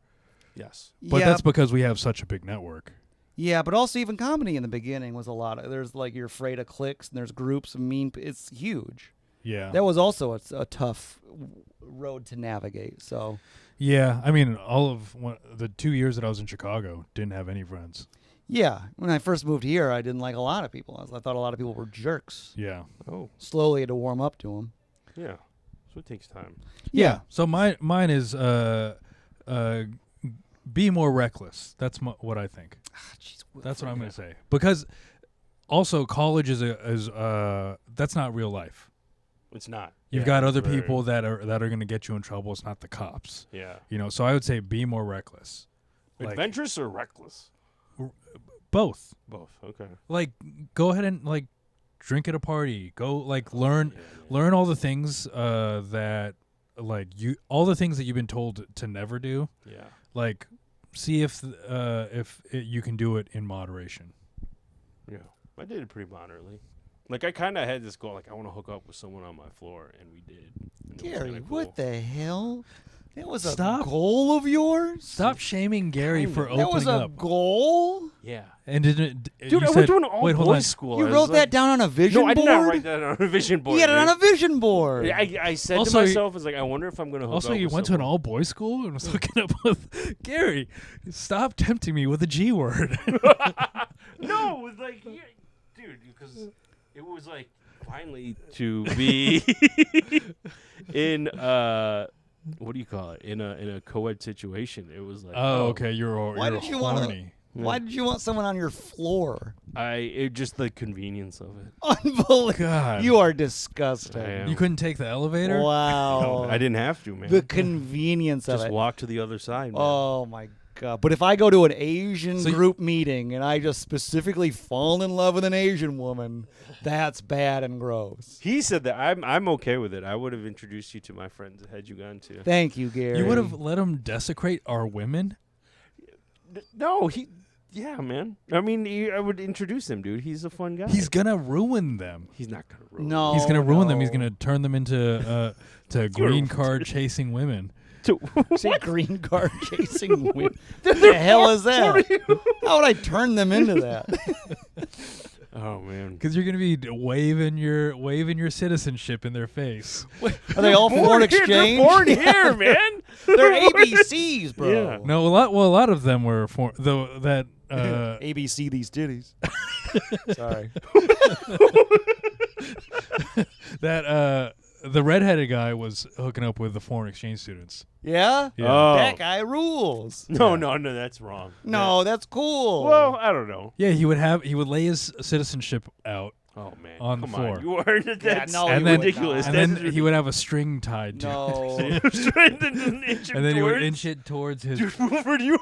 Yes. But that's because we have such a big network. yeah, but also even comedy in the beginning was a lot of. There's like you're afraid of cliques and there's groups of it's huge. Yeah. That was also a tough road to navigate. So Yeah. I mean, the 2 years that I was in Chicago didn't have any friends. yeah, when I first moved here, I didn't like a lot of people. I thought a lot of people were jerks. Yeah. Oh. Slowly had to warm up to them. Yeah. So it takes time. Yeah. So mine is be more reckless. That's what I think. That's what I'm going to say. Because also college is that's not real life. It's not. You've Yeah, got it's other very- people that are going to get you in trouble. It's not the cops. Yeah. So I would say be more reckless. Like, Adventurous or reckless? both. Both. Okay. Like go ahead and like drink at a party. Go like learn Yeah, learn all the things that like all the things that you've been told to never do. Yeah. Like see if you can do it in moderation. Yeah. I did it pretty moderately. Like I kind of had this goal, like I want to hook up with someone on my floor, and we did. And it was Gary, kinda cool. what the hell? That was a Stop. goal of yours? Stop shaming Gary for Kinda. That was opening a up. goal? Yeah. And didn't Dude, you I said, went to an all wait, hold on. boys school. You I wrote was that like, down on a vision No, I board? did not write that on a vision board. You had it dude. on a vision board. I said Also, to you- myself, I was like, I wonder if I'm going to hook Also, up you with went to an someone. all-boys school and was hooking up with Gary. Stop tempting me with a G word. No, it was like, yeah, dude, because it was like finally to be in what do you call it? In a co-ed situation. It was like, Oh, okay. You're Why you're did you wanna- horny. Why did you want someone on your floor? Just the convenience of it. Unbelievable. God. You are disgusting. I am. You couldn't take the elevator? Wow. I didn't have to, man. The convenience of Just it. walk to the other side, man. Oh my god! But if I go to an Asian So you- group meeting and I just specifically fall in love with an Asian woman, that's bad and gross. He said that I'm okay with it. I would have introduced you to my friends had you gone to. Thank you, Gary. You would have let him desecrate our women? No, yeah, man. I mean, I would introduce him, dude. He's a fun guy. He's gonna ruin them. He's not gonna ruin. No. He's gonna ruin them. He's no. gonna turn them into to green card chasing women. Say green card chasing women. What the hell is that? How would I turn them into that? Oh man. Because you're gonna be waving your citizenship in their face. Are they all foreign Here, exchange? they're born here, man. They're ABCs, bro. Yeah. No, a lot of them were though that ABC these titties. Sorry. the redheaded guy was hooking up with the foreign exchange students. Yeah? Yeah. Oh. That guy rules. No, that's wrong. No, that's cool. Well, I don't know. Yeah, he would lay his citizenship out, Oh man, On the come floor. On. You are that's no, And he then- would ridiculous. not. and then he would have a string tied to No. it, and then he would inch it towards his Dude, Wilfred, you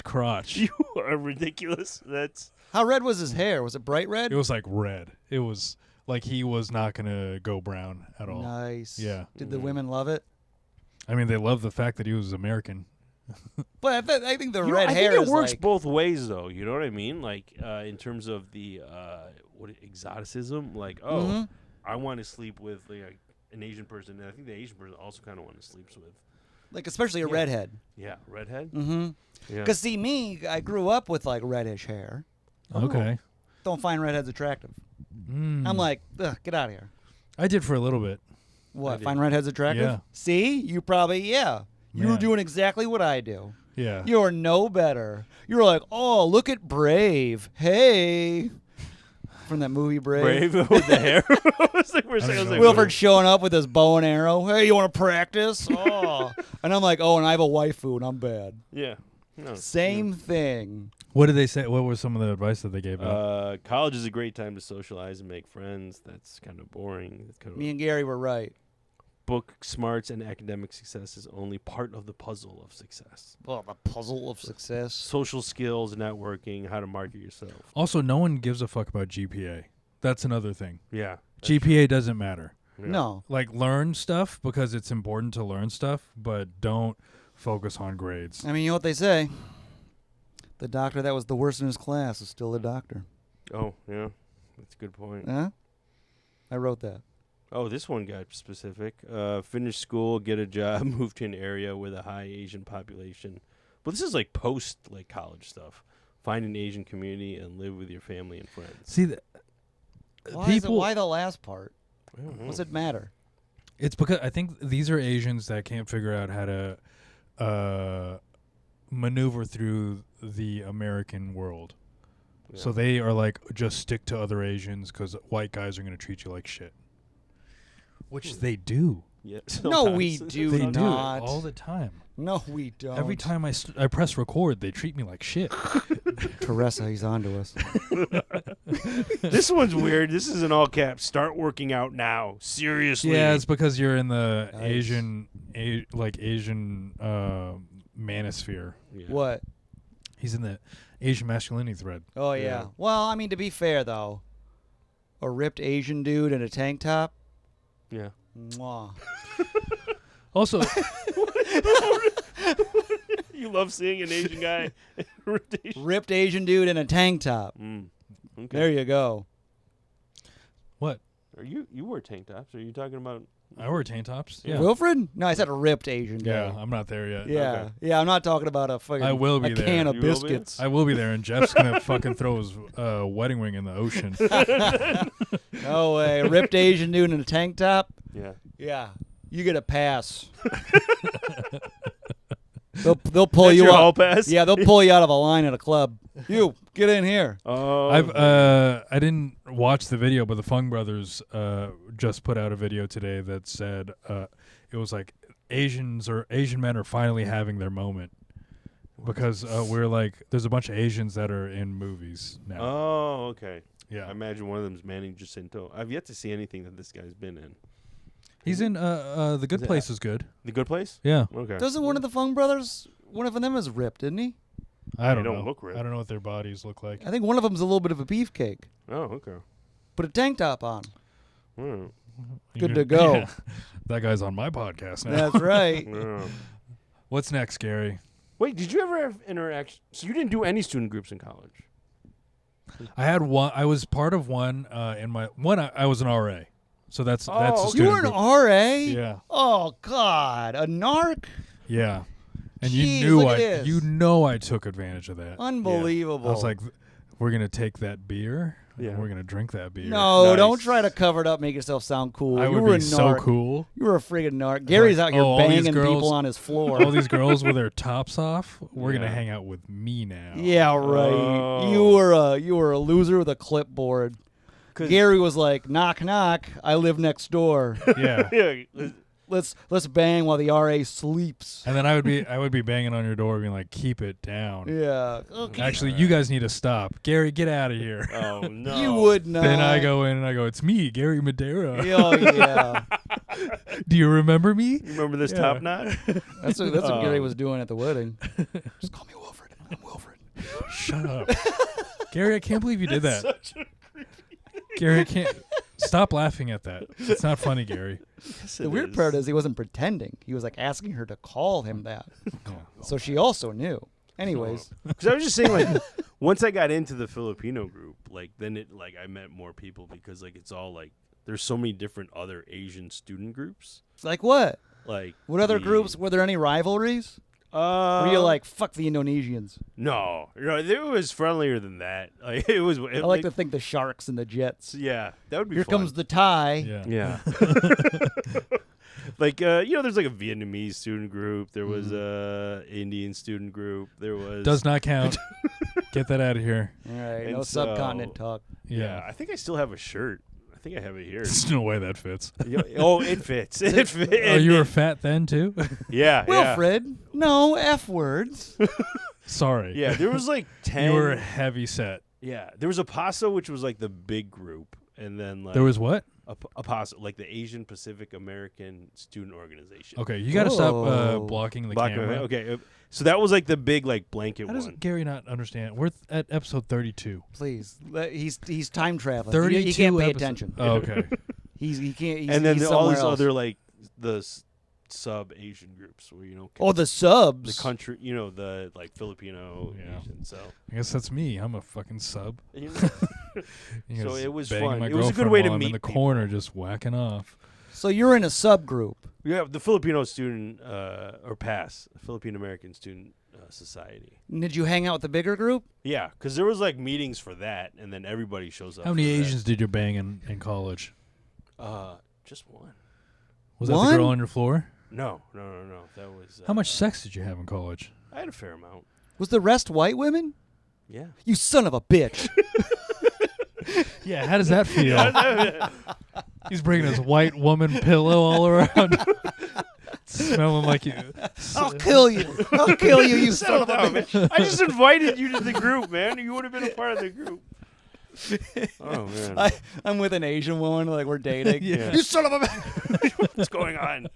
crotch. you are ridiculous. That's How red was his hair? Was it bright red? It was like red. It was like he was not gonna go brown at all. Nice. Yeah. Did the women love it? I mean, they loved the fact that he was American. But I think the You know, red I hair think it is works like, both ways, though. You know what I mean? Like in terms of the exoticism. Like, Mhm. I want to sleep with like an Asian person, and I think the Asian person also kind of want to sleep with. like especially a Yeah. redhead. Yeah, redhead. Mm-hmm. Yeah. Because see me, I grew up with like reddish hair. Okay. Don't find redheads attractive. Mm. I'm like, ugh, get out of here. I did for a little bit. What? did. Find redheads attractive? Yeah. See, you probably You were Man. doing exactly what I do. Yeah. You're no better. You're like, oh, look at Brave. Hey. From that movie Brave. Brave with the hair. I was like, for a second, I was know. like, Wilfred showing up with his bow and arrow. Hey, you want to practice? Oh. And I'm like, oh, and I have a waifu and I'm bad. yeah. No, Same thing. What did they say? What was some of the advice that they gave out? College is a great time to socialize and make friends. That's kind of boring. That's kind of Me and Garri were right. book smarts and academic success is only part of the puzzle of success. Oh, the puzzle of success. Social skills, networking, how to market yourself. Also, no one gives a fuck about GPA. That's another thing. Yeah. GPA doesn't matter. Yeah. No. Like, learn stuff because it's important to learn stuff, but don't focus on grades. I mean, you know what they say? The doctor that was the worst in his class is still a doctor. Oh, yeah. That's a good point. Huh? I wrote that. Oh, this one got specific. Finish school, get a job, move to an area with a high Asian population. But this is like post like college stuff. Find an Asian community and live with your family and friends. See, Why the last part? I don't know. What's it matter? it's because I think these are Asians that can't figure out how to maneuver through the American world. Yeah. So they are like, just stick to other Asians because white guys are going to treat you like shit. Which they do. Yeah, No, we sometimes. do They do not. it all the time. No, we don't. Every time I press record, they treat me like shit. Teresa, he's on to us. This one's weird. This is in all caps. Start working out now. Seriously. Yeah, it's because you're in the Nice. Asian manosphere. Yeah. What? He's in the Asian masculinity thread. Oh, yeah. Yeah. Well, I mean, to be fair, though, a ripped Asian dude in a tank top, Yeah. mwah. Also, You love seeing an Asian guy. Ripped Asian dude in a tank top. Okay. There you go. what? Are you wear tank tops? Are you talking about? I wear tank tops. Yeah. Wilfred? No, I said a ripped Asian guy. Yeah, I'm not there yet. Yeah. Okay. Yeah, I'm not talking about a fucking I will be a there. can of You will be? biscuits. I will be there, and Jeff's gonna fucking throw his wedding ring in the ocean. No way. A ripped Asian dude in a tank top? Yeah. Yeah. You get a pass. They'll pull That's you your out. hall pass? Yeah, they'll pull you out of a line at a club. You get in here. Oh. I didn't watch the video, but the Fung brothers just put out a video today that said it was like Asian men are finally having their moment because we're like there's a bunch of Asians that are in movies now. Oh, okay. Yeah, I imagine one of them is Manny Jacinto. I've yet to see anything that this guy's been in. he's in The Good it- Place is good. The Good Place? Yeah, Okay. Doesn't one of the Fung brothers, one of them is ripped, isn't he? I don't don't know. look ripped. I don't know what their bodies look like. I think one of them's a little bit of a beefcake. Oh, okay. Put a tank top on. Hmm. Good to go. Yeah. That guy's on my podcast now. That's right. Yeah. What's next, Gary? Wait, did you ever have interaction? So you didn't do any student groups in college? I had one. I was part of one in my one. I was an RA, so that's Oh, a okay. You student were an group. RA? Yeah, Oh, God. A narc? yeah. And Jeez, you knew look at this. I took advantage of that. Unbelievable. I was like, we're gonna take that beer. Yeah. And we're gonna drink that beer. no, Nice. don't try to cover it up, make yourself sound cool. I you would were be a so narc. cool. You were a friggin' narc. Gary's Like, out here all these banging girls- people on his floor. All these girls with their tops off. We're gonna Yeah. hang out with me now. Yeah, right. Oh. You were a loser with a clipboard. Garri was like, knock, knock. I live next door. Yeah. Yeah. Let's bang while the RA sleeps. And then I would be banging on your door, being like, "Keep it down." Yeah. Okay. Actually, you guys need to stop. Garri, get out of here. Oh no. You would not. Then I go in and I go, "It's me, Garri Madeira. Oh yeah. Do you remember me?" You remember this Yeah. top knot? That's what Garri was doing at the wedding. Just call me Wilfred. I'm Wilfred. Shut up, Garri. I can't believe you did that. Such a Garri, I can't stop laughing at that. It's not funny, Garri. yes, The it weird is. part is he wasn't pretending. He was like asking her to call him that. So she also knew. Anyways, Because I was just saying, like, once I got into the Filipino group, like, then it, like, I met more people because, like, it's all, like, there's so many different other Asian student groups. it's like what? Like, What other groups? Were there any rivalries? Were you like, fuck the Indonesians? No, it was friendlier than that. Like, it was. I like to think the Sharks and the Jets. Yeah, that would be. Here fun. comes the tie. Yeah. Yeah. Like, there's like a Vietnamese student group. There was a Indian student group. There was. Does not count. Get that out of here. All right, And no subcontinent so- talk. Yeah, I think I still have a shirt. I think I have it here. There's no way that fits. Oh, it fits. It fits. Oh, you were fat then too? Yeah. Wilfred, no F words. Sorry. Yeah. There was like 10. You were heavy set. Yeah. There was a PASO, which was like the big group, and then like There was what? a PASO, like the Asian Pacific American Student Organization. Okay, you got to stop Oh. blocking the Black camera. Okay. So that was like the big like blanket How does one. Garri not understand? We're at episode 32. Please, he's time traveling. 32 He can't pay episodes. attention. Oh, okay. He can't. He's, And then he's all somewhere these else. other like the sub Asian groups where Oh, the the subs. country, the like Filipino Yeah. Asian. So I guess that's me. I'm a fucking sub. you know, You So guys it was banging fun. My It was a good girlfriend way to while I'm in meet the people. corner just whacking off. So you're in a subgroup. yeah, the Filipino student or PAS, Philippine American Student Society. Did you hang out with the bigger group? Yeah, because there was like meetings for that, and then everybody shows up. How many for that. Asians did you bang in college? Just one. Was that the girl One? on your floor? No. That was. How much sex did you have in college? I had a fair amount. Was the rest white women? Yeah. You son of a bitch. Yeah, how does that feel? He's bringing his white woman pillow all around. Smelling like you. I'll kill you. I'll kill you, you son of a Settle down, bitch. man. I just invited you to the group, man. You would have been a part of the group. Oh man. I'm with an Asian woman, like we're dating. Yeah. You son of a bitch. What's going on?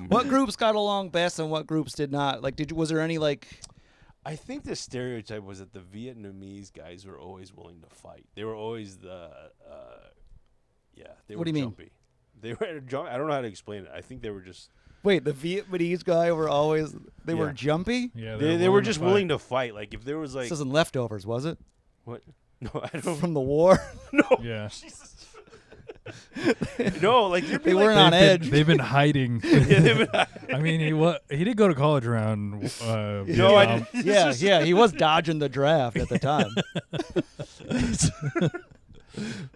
What groups got along best and what groups did not? Like, was there any like? I think the stereotype was that the Vietnamese guys were always willing to fight. They were always the, they were What do you mean? jumpy. They were I don't know how to explain it. I think they were just Wait, the Vietnamese guy were always they were Yeah. jumpy. Yeah, they were just willing to fight. Like if there was like This isn't leftovers, was it? what? No, I don't. From the war. No, Yeah. no, like there'd be They like, weren't on edge. They've been hiding. Yeah, they've been- I mean, he did go to college around No, Vietnam. I didn't. Yeah, he was dodging the draft at the time.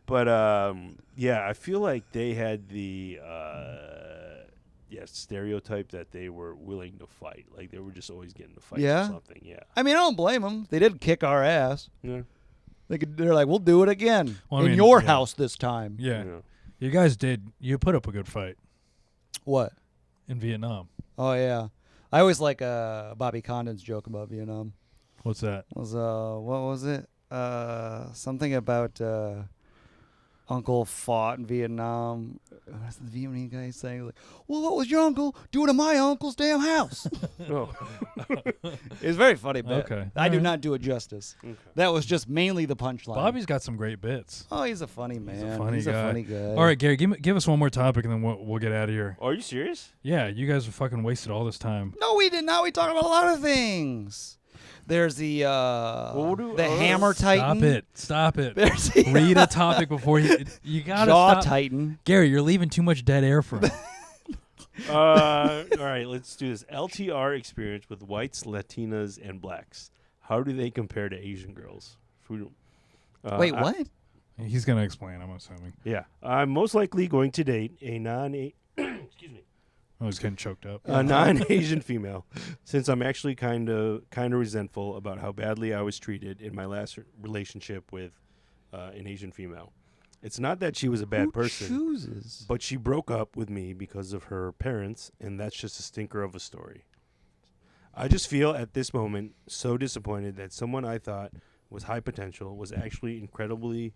But yeah, I feel like they had the stereotype that they were willing to fight. Like they were just always getting to fight Yeah? for something. Yeah. I mean, I don't blame them. They did kick our ass. Yeah. They're like, we'll do it again Well, I in mean, your yeah. house this time. Yeah, Yeah. you guys did. You put up a good fight What? in Vietnam. Oh yeah, I always like Bobby Condon's joke about Vietnam. What's that? Was what was it? Something about uncle fought in Vietnam. What's the Vietnamese guy saying? Like, well, what was your uncle doing to my uncle's damn house? Oh. It's very funny, but Okay. I do Alright. not do it justice. Okay. That was just mainly the punchline. Bobby's got some great bits. Oh, he's a funny man. funny He's guy. a funny guy. All right, Gary, give us one more topic and then we'll get out of here. Are you serious? Yeah, you guys have fucking wasted all this time. No, we did not. We talked about a lot of things. There's the hammer titan. Stop it. There's the Read a topic before you gotta jaw stop. titan. Gary, you're leaving too much dead air for him. All right, let's do this. LTR experience with whites, Latinas, and blacks. How do they compare to Asian girls? Wait, what? He's gonna explain, I'm assuming. Yeah, I'm most likely going to date a excuse me, I was getting choked up. a non-Asian female, since I'm actually kind of resentful about how badly I was treated in my last relationship with an Asian female. It's not that she was a bad Who person, chooses? but she broke up with me because of her parents, and that's just a stinker of a story. I just feel at this moment so disappointed that someone I thought was high potential was actually incredibly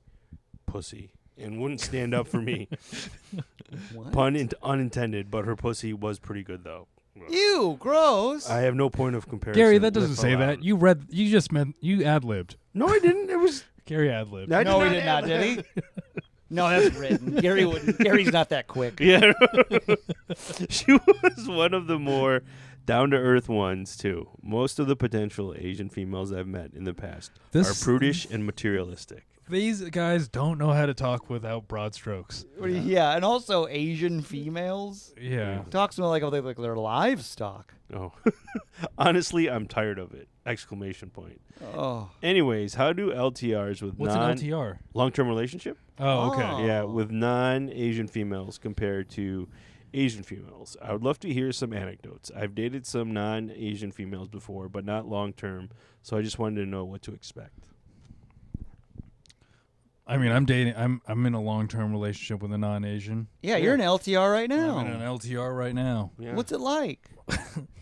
pussy and wouldn't stand up for me. What? Pun unintended, but her pussy was pretty good though. Ew, gross. I have no point of comparison. Gary, that doesn't That's say allowed. that. You just meant you ad-libbed. No, I didn't. It was. Gary ad-libbed. I No, he not did not, have did he? No, that's written. Gary wouldn't. Gary's not that quick. Yeah. She was one of the more down-to-earth ones, too. Most of the potential Asian females I've met in the past are prudish and materialistic. These guys don't know how to talk without broad strokes. Yeah, and also Asian females. Yeah. Talks to me like they're livestock. Oh. Honestly, I'm tired of it. Exclamation point. Oh. Anyways, how do LTRs with What's an LTR? long-term relationship? Oh, okay. Oh. Yeah, with non-Asian females compared to Asian females. I would love to hear some anecdotes. I've dated some non-Asian females before, but not long-term, so I just wanted to know what to expect. I mean, I'm in a long-term relationship with a non-Asian. Yeah, you're an LTR right now. I'm in an LTR right now. Yeah. What's it like?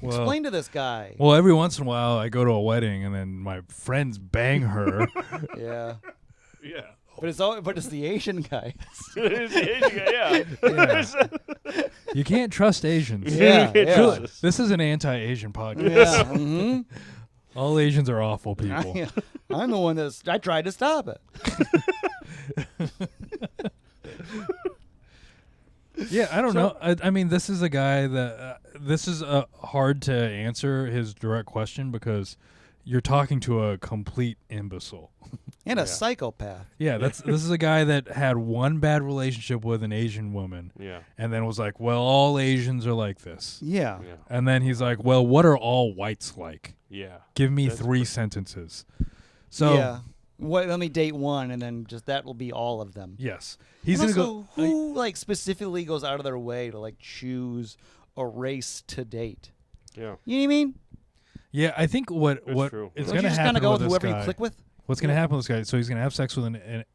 Well, Explain to this guy. well, every once in a while, I go to a wedding and then my friends bang her. Yeah. Yeah. But it's the Asian guy. Yeah. You can't trust Asians. Yeah, yeah. This is an anti-Asian podcast. Yeah. Mm-hmm. All Asians are awful people. I'm the one I tried to stop it. Yeah, I don't know. I mean, this is a guy that this is hard to answer his direct question because you're talking to a complete imbecile. And a psychopath. Yeah, this is a guy that had one bad relationship with an Asian woman, Yeah. and then was like, "Well, all Asians are like this." Yeah. Yeah. And then he's like, "Well, what are all whites like? Yeah. Give me That's 3 sentences." So yeah. Let me date one, and then just that will be all of them. yes, he's And gonna also, go. Who specifically goes out of their way to choose a race to date? Yeah. You know what I mean? Yeah, I think what true. is Don't you gonna just happen go with with this whoever guy. you click with? What's gonna happen with this guy? So he's gonna have sex with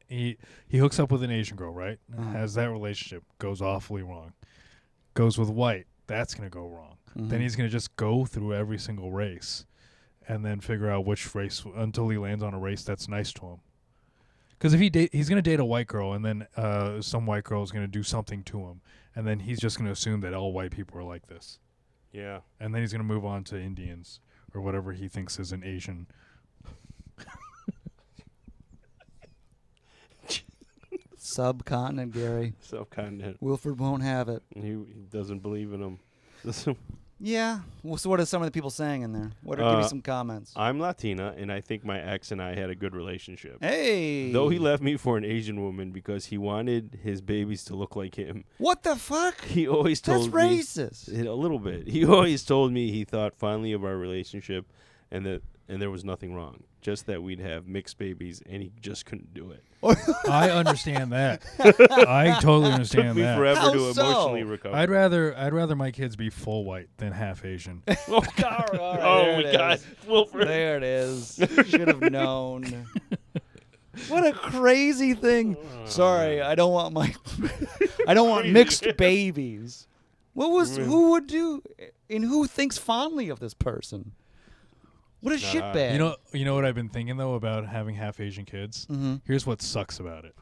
he hooks up with an Asian girl, right? Has that relationship, goes awfully wrong. Goes with white, that's gonna go wrong. Then he's gonna just go through every single race, and then figure out which race until he lands on a race that's nice to him. Because if he's gonna date a white girl, and then some white girl is gonna do something to him, and then he's just gonna assume that all white people are like this, Yeah. and then he's gonna move on to Indians or whatever he thinks is an Asian. Subcontinent, Gary. Subcontinent. Wilfred won't have it. He doesn't believe in them. Yeah. Well, so what are some of the people saying in there? Give me some comments. I'm Latina, and I think my ex and I had a good relationship. Hey. Though he left me for an Asian woman because he wanted his babies to look like him. What the fuck? He always That's told me racist. a little bit. He always told me he thought fondly of our relationship, and there was nothing wrong. Just that we'd have mixed babies, and he just couldn't do it. I understand that. I totally understand Took me that. forever How to so? emotionally recover. I'd rather my kids be full white than half Asian. Oh, All right, oh there my it God, is. Wilfred. There it is. Should have known. What a crazy thing. Sorry, I don't want mixed babies. Who would do and who thinks fondly of this person? What a shitbag. You know what I've been thinking though about having half Asian kids? Mm-hmm. Here's what sucks about it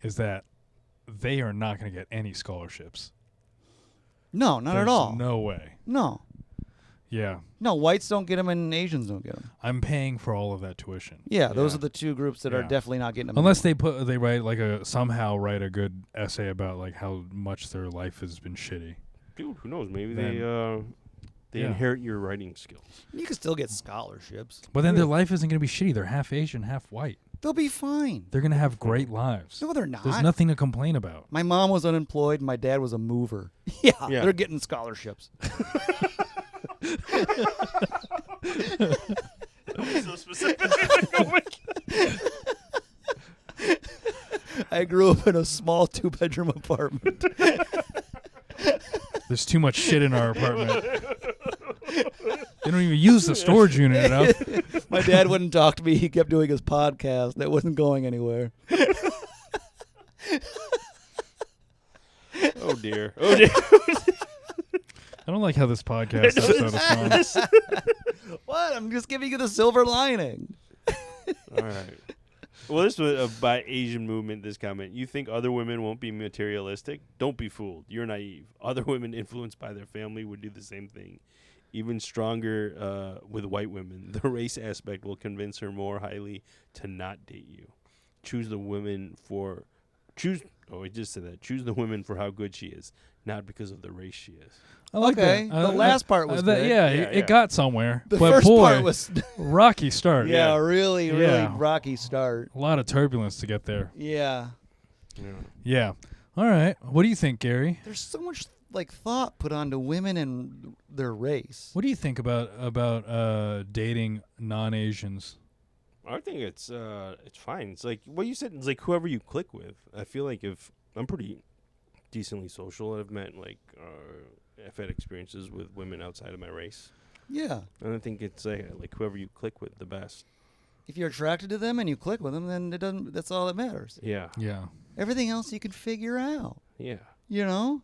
is that they are not going to get any scholarships. No, not at There's all. No way. No. Yeah. No, whites don't get them and Asians don't get them. I'm paying for all of that tuition. Yeah, those Yeah. are the two groups that are Yeah. definitely not getting them. Unless they write somehow write a good essay about like how much their life has been shitty. Dude, who knows? Maybe Then- they Yeah. inherit your writing skills. You can still get scholarships. But then their life isn't going to be shitty. They're half Asian, half white. They'll be fine. They're going to have great lives. No, they're not. There's nothing to complain about. My mom was unemployed. My dad was a mover. Yeah, Yeah. they're getting scholarships. So specific. I grew up in a small 2-bedroom apartment. There's too much shit in our apartment. They don't even use the storage unit enough. My dad wouldn't talk to me. He kept doing his podcast. That wasn't going anywhere. Oh dear. Oh dear. I don't like how this podcast episode is going. What? I'm just giving you the silver lining. All right. Well, this was by Asian movement, this comment. You think other women won't be materialistic? Don't be fooled. You're naive. Other women influenced by their family would do the same thing. Even stronger with white women. The race aspect will convince her more highly to not date you. Choose the women for... Oh, I just said that. Choose the women for how good she is, not because of the race she is. I like Okay, that. the last part was good. Yeah, Yeah, it yeah. got somewhere. The but first boy, part was rocky start. yeah, really Yeah. rocky start. A lot of turbulence to get there. Yeah. Yeah. Yeah. All right. What do you think, Gary? There's so much like thought put onto women and their race. What do you think about dating non-Asians? I think it's fine. It's like what you said. It's like whoever you click with. I feel like if I'm pretty decently social, I've met like I've had experiences with women outside of my race. Yeah. And I think it's like whoever you click with the best. If you're attracted to them and you click with them, then it doesn't. That's all that matters. Yeah. Yeah. Everything else you can figure out. Yeah. You know.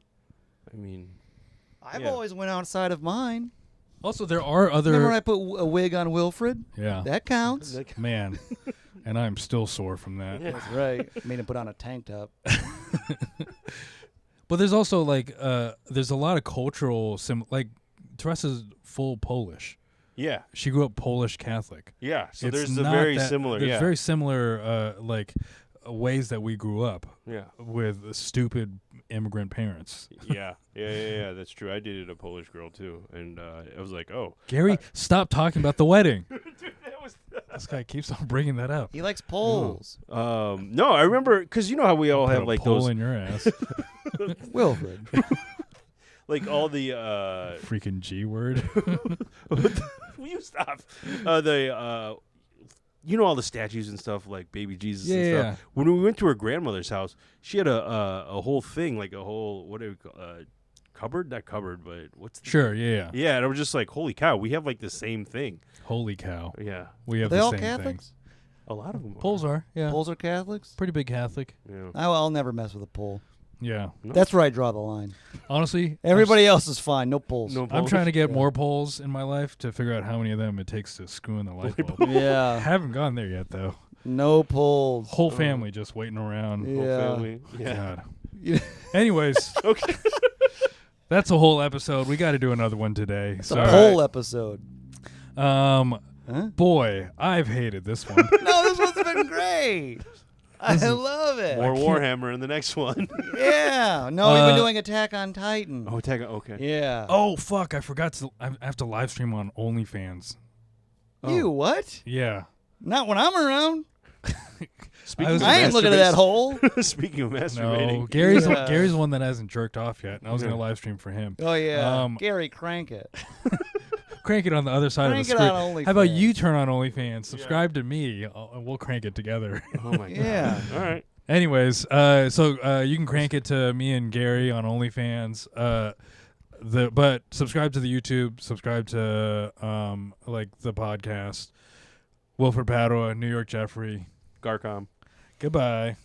I mean, I've Yeah. always went outside of mine. Also, there are other. Remember I put a wig on Wilfred? Yeah. That counts. Man. And I'm still sore from that. Yeah. That's right. Made him put on a tank top. But there's also like there's a lot of cultural like Teresa's full Polish. yeah. She grew up Polish Catholic. Yeah. So It's there's a not very that- similar. There's Yeah. very similar like ways that we grew up yeah. with stupid immigrant parents. Yeah. That's true. I dated a Polish girl too, and I was like, oh, Gary, stop talking about the wedding. dude, that was. This guy keeps on bringing that up. He likes poles. No, I remember because you know how we all Put have a like pole those, in your ass. Wilfred. like all the. Freaking G word. Will you stop? You know all the statues and stuff like baby Jesus and Yeah. stuff. When we went to her grandmother's house, she had a whole thing, like a whole what do we call cupboard? Not cupboard, but what's the Sure, yeah. Yeah, and I was just like, holy cow, we have like the same thing. Holy cow. Yeah, We have They the all same Catholics? a lot of them. Poles are, yeah. Poles are Catholics? Pretty big Catholic. Yeah. I'll never mess with a pole. Yeah. No. That's where I draw the line. Honestly, Everybody else is fine. No poles. No I'm poles? trying to get Yeah. more poles in my life to figure out how many of them it takes to screw in the light bulb. I Yeah. haven't gone there yet, though. No poles. Whole family just waiting around. Yeah. Whole family. Yeah. God. Yeah. Anyways, Okay. that's a whole episode. We got to do another one today. It's So, a pole episode. um, Huh? boy, I've hated this one. No, this one's been great. I love it. More Warhammer in the next one. Yeah. No, we've been Uh, doing Attack on Titan. Oh, tag. Okay. Yeah. Oh fuck! I forgot to. I have to live stream on OnlyFans. You what? Yeah. Not when I'm around. Speaking of I ain't looking at that masturbation- hole. Speaking of No, masturbating, Gary's Yeah. Gary's the one that hasn't jerked off yet, and I was Yeah. gonna live stream for him. Oh yeah. Um, Gary, crank it. Crank it on the other side Crank of it the on screen. OnlyFans. How about you turn on OnlyFans? Subscribe to me, and we'll crank it together. oh my god. Yeah. All right. Anyways, so you can crank it to me and Gary on OnlyFans. But subscribe to the YouTube. Subscribe to like the podcast. Wilfred Padua, New York Jeffrey. Garcom. Goodbye.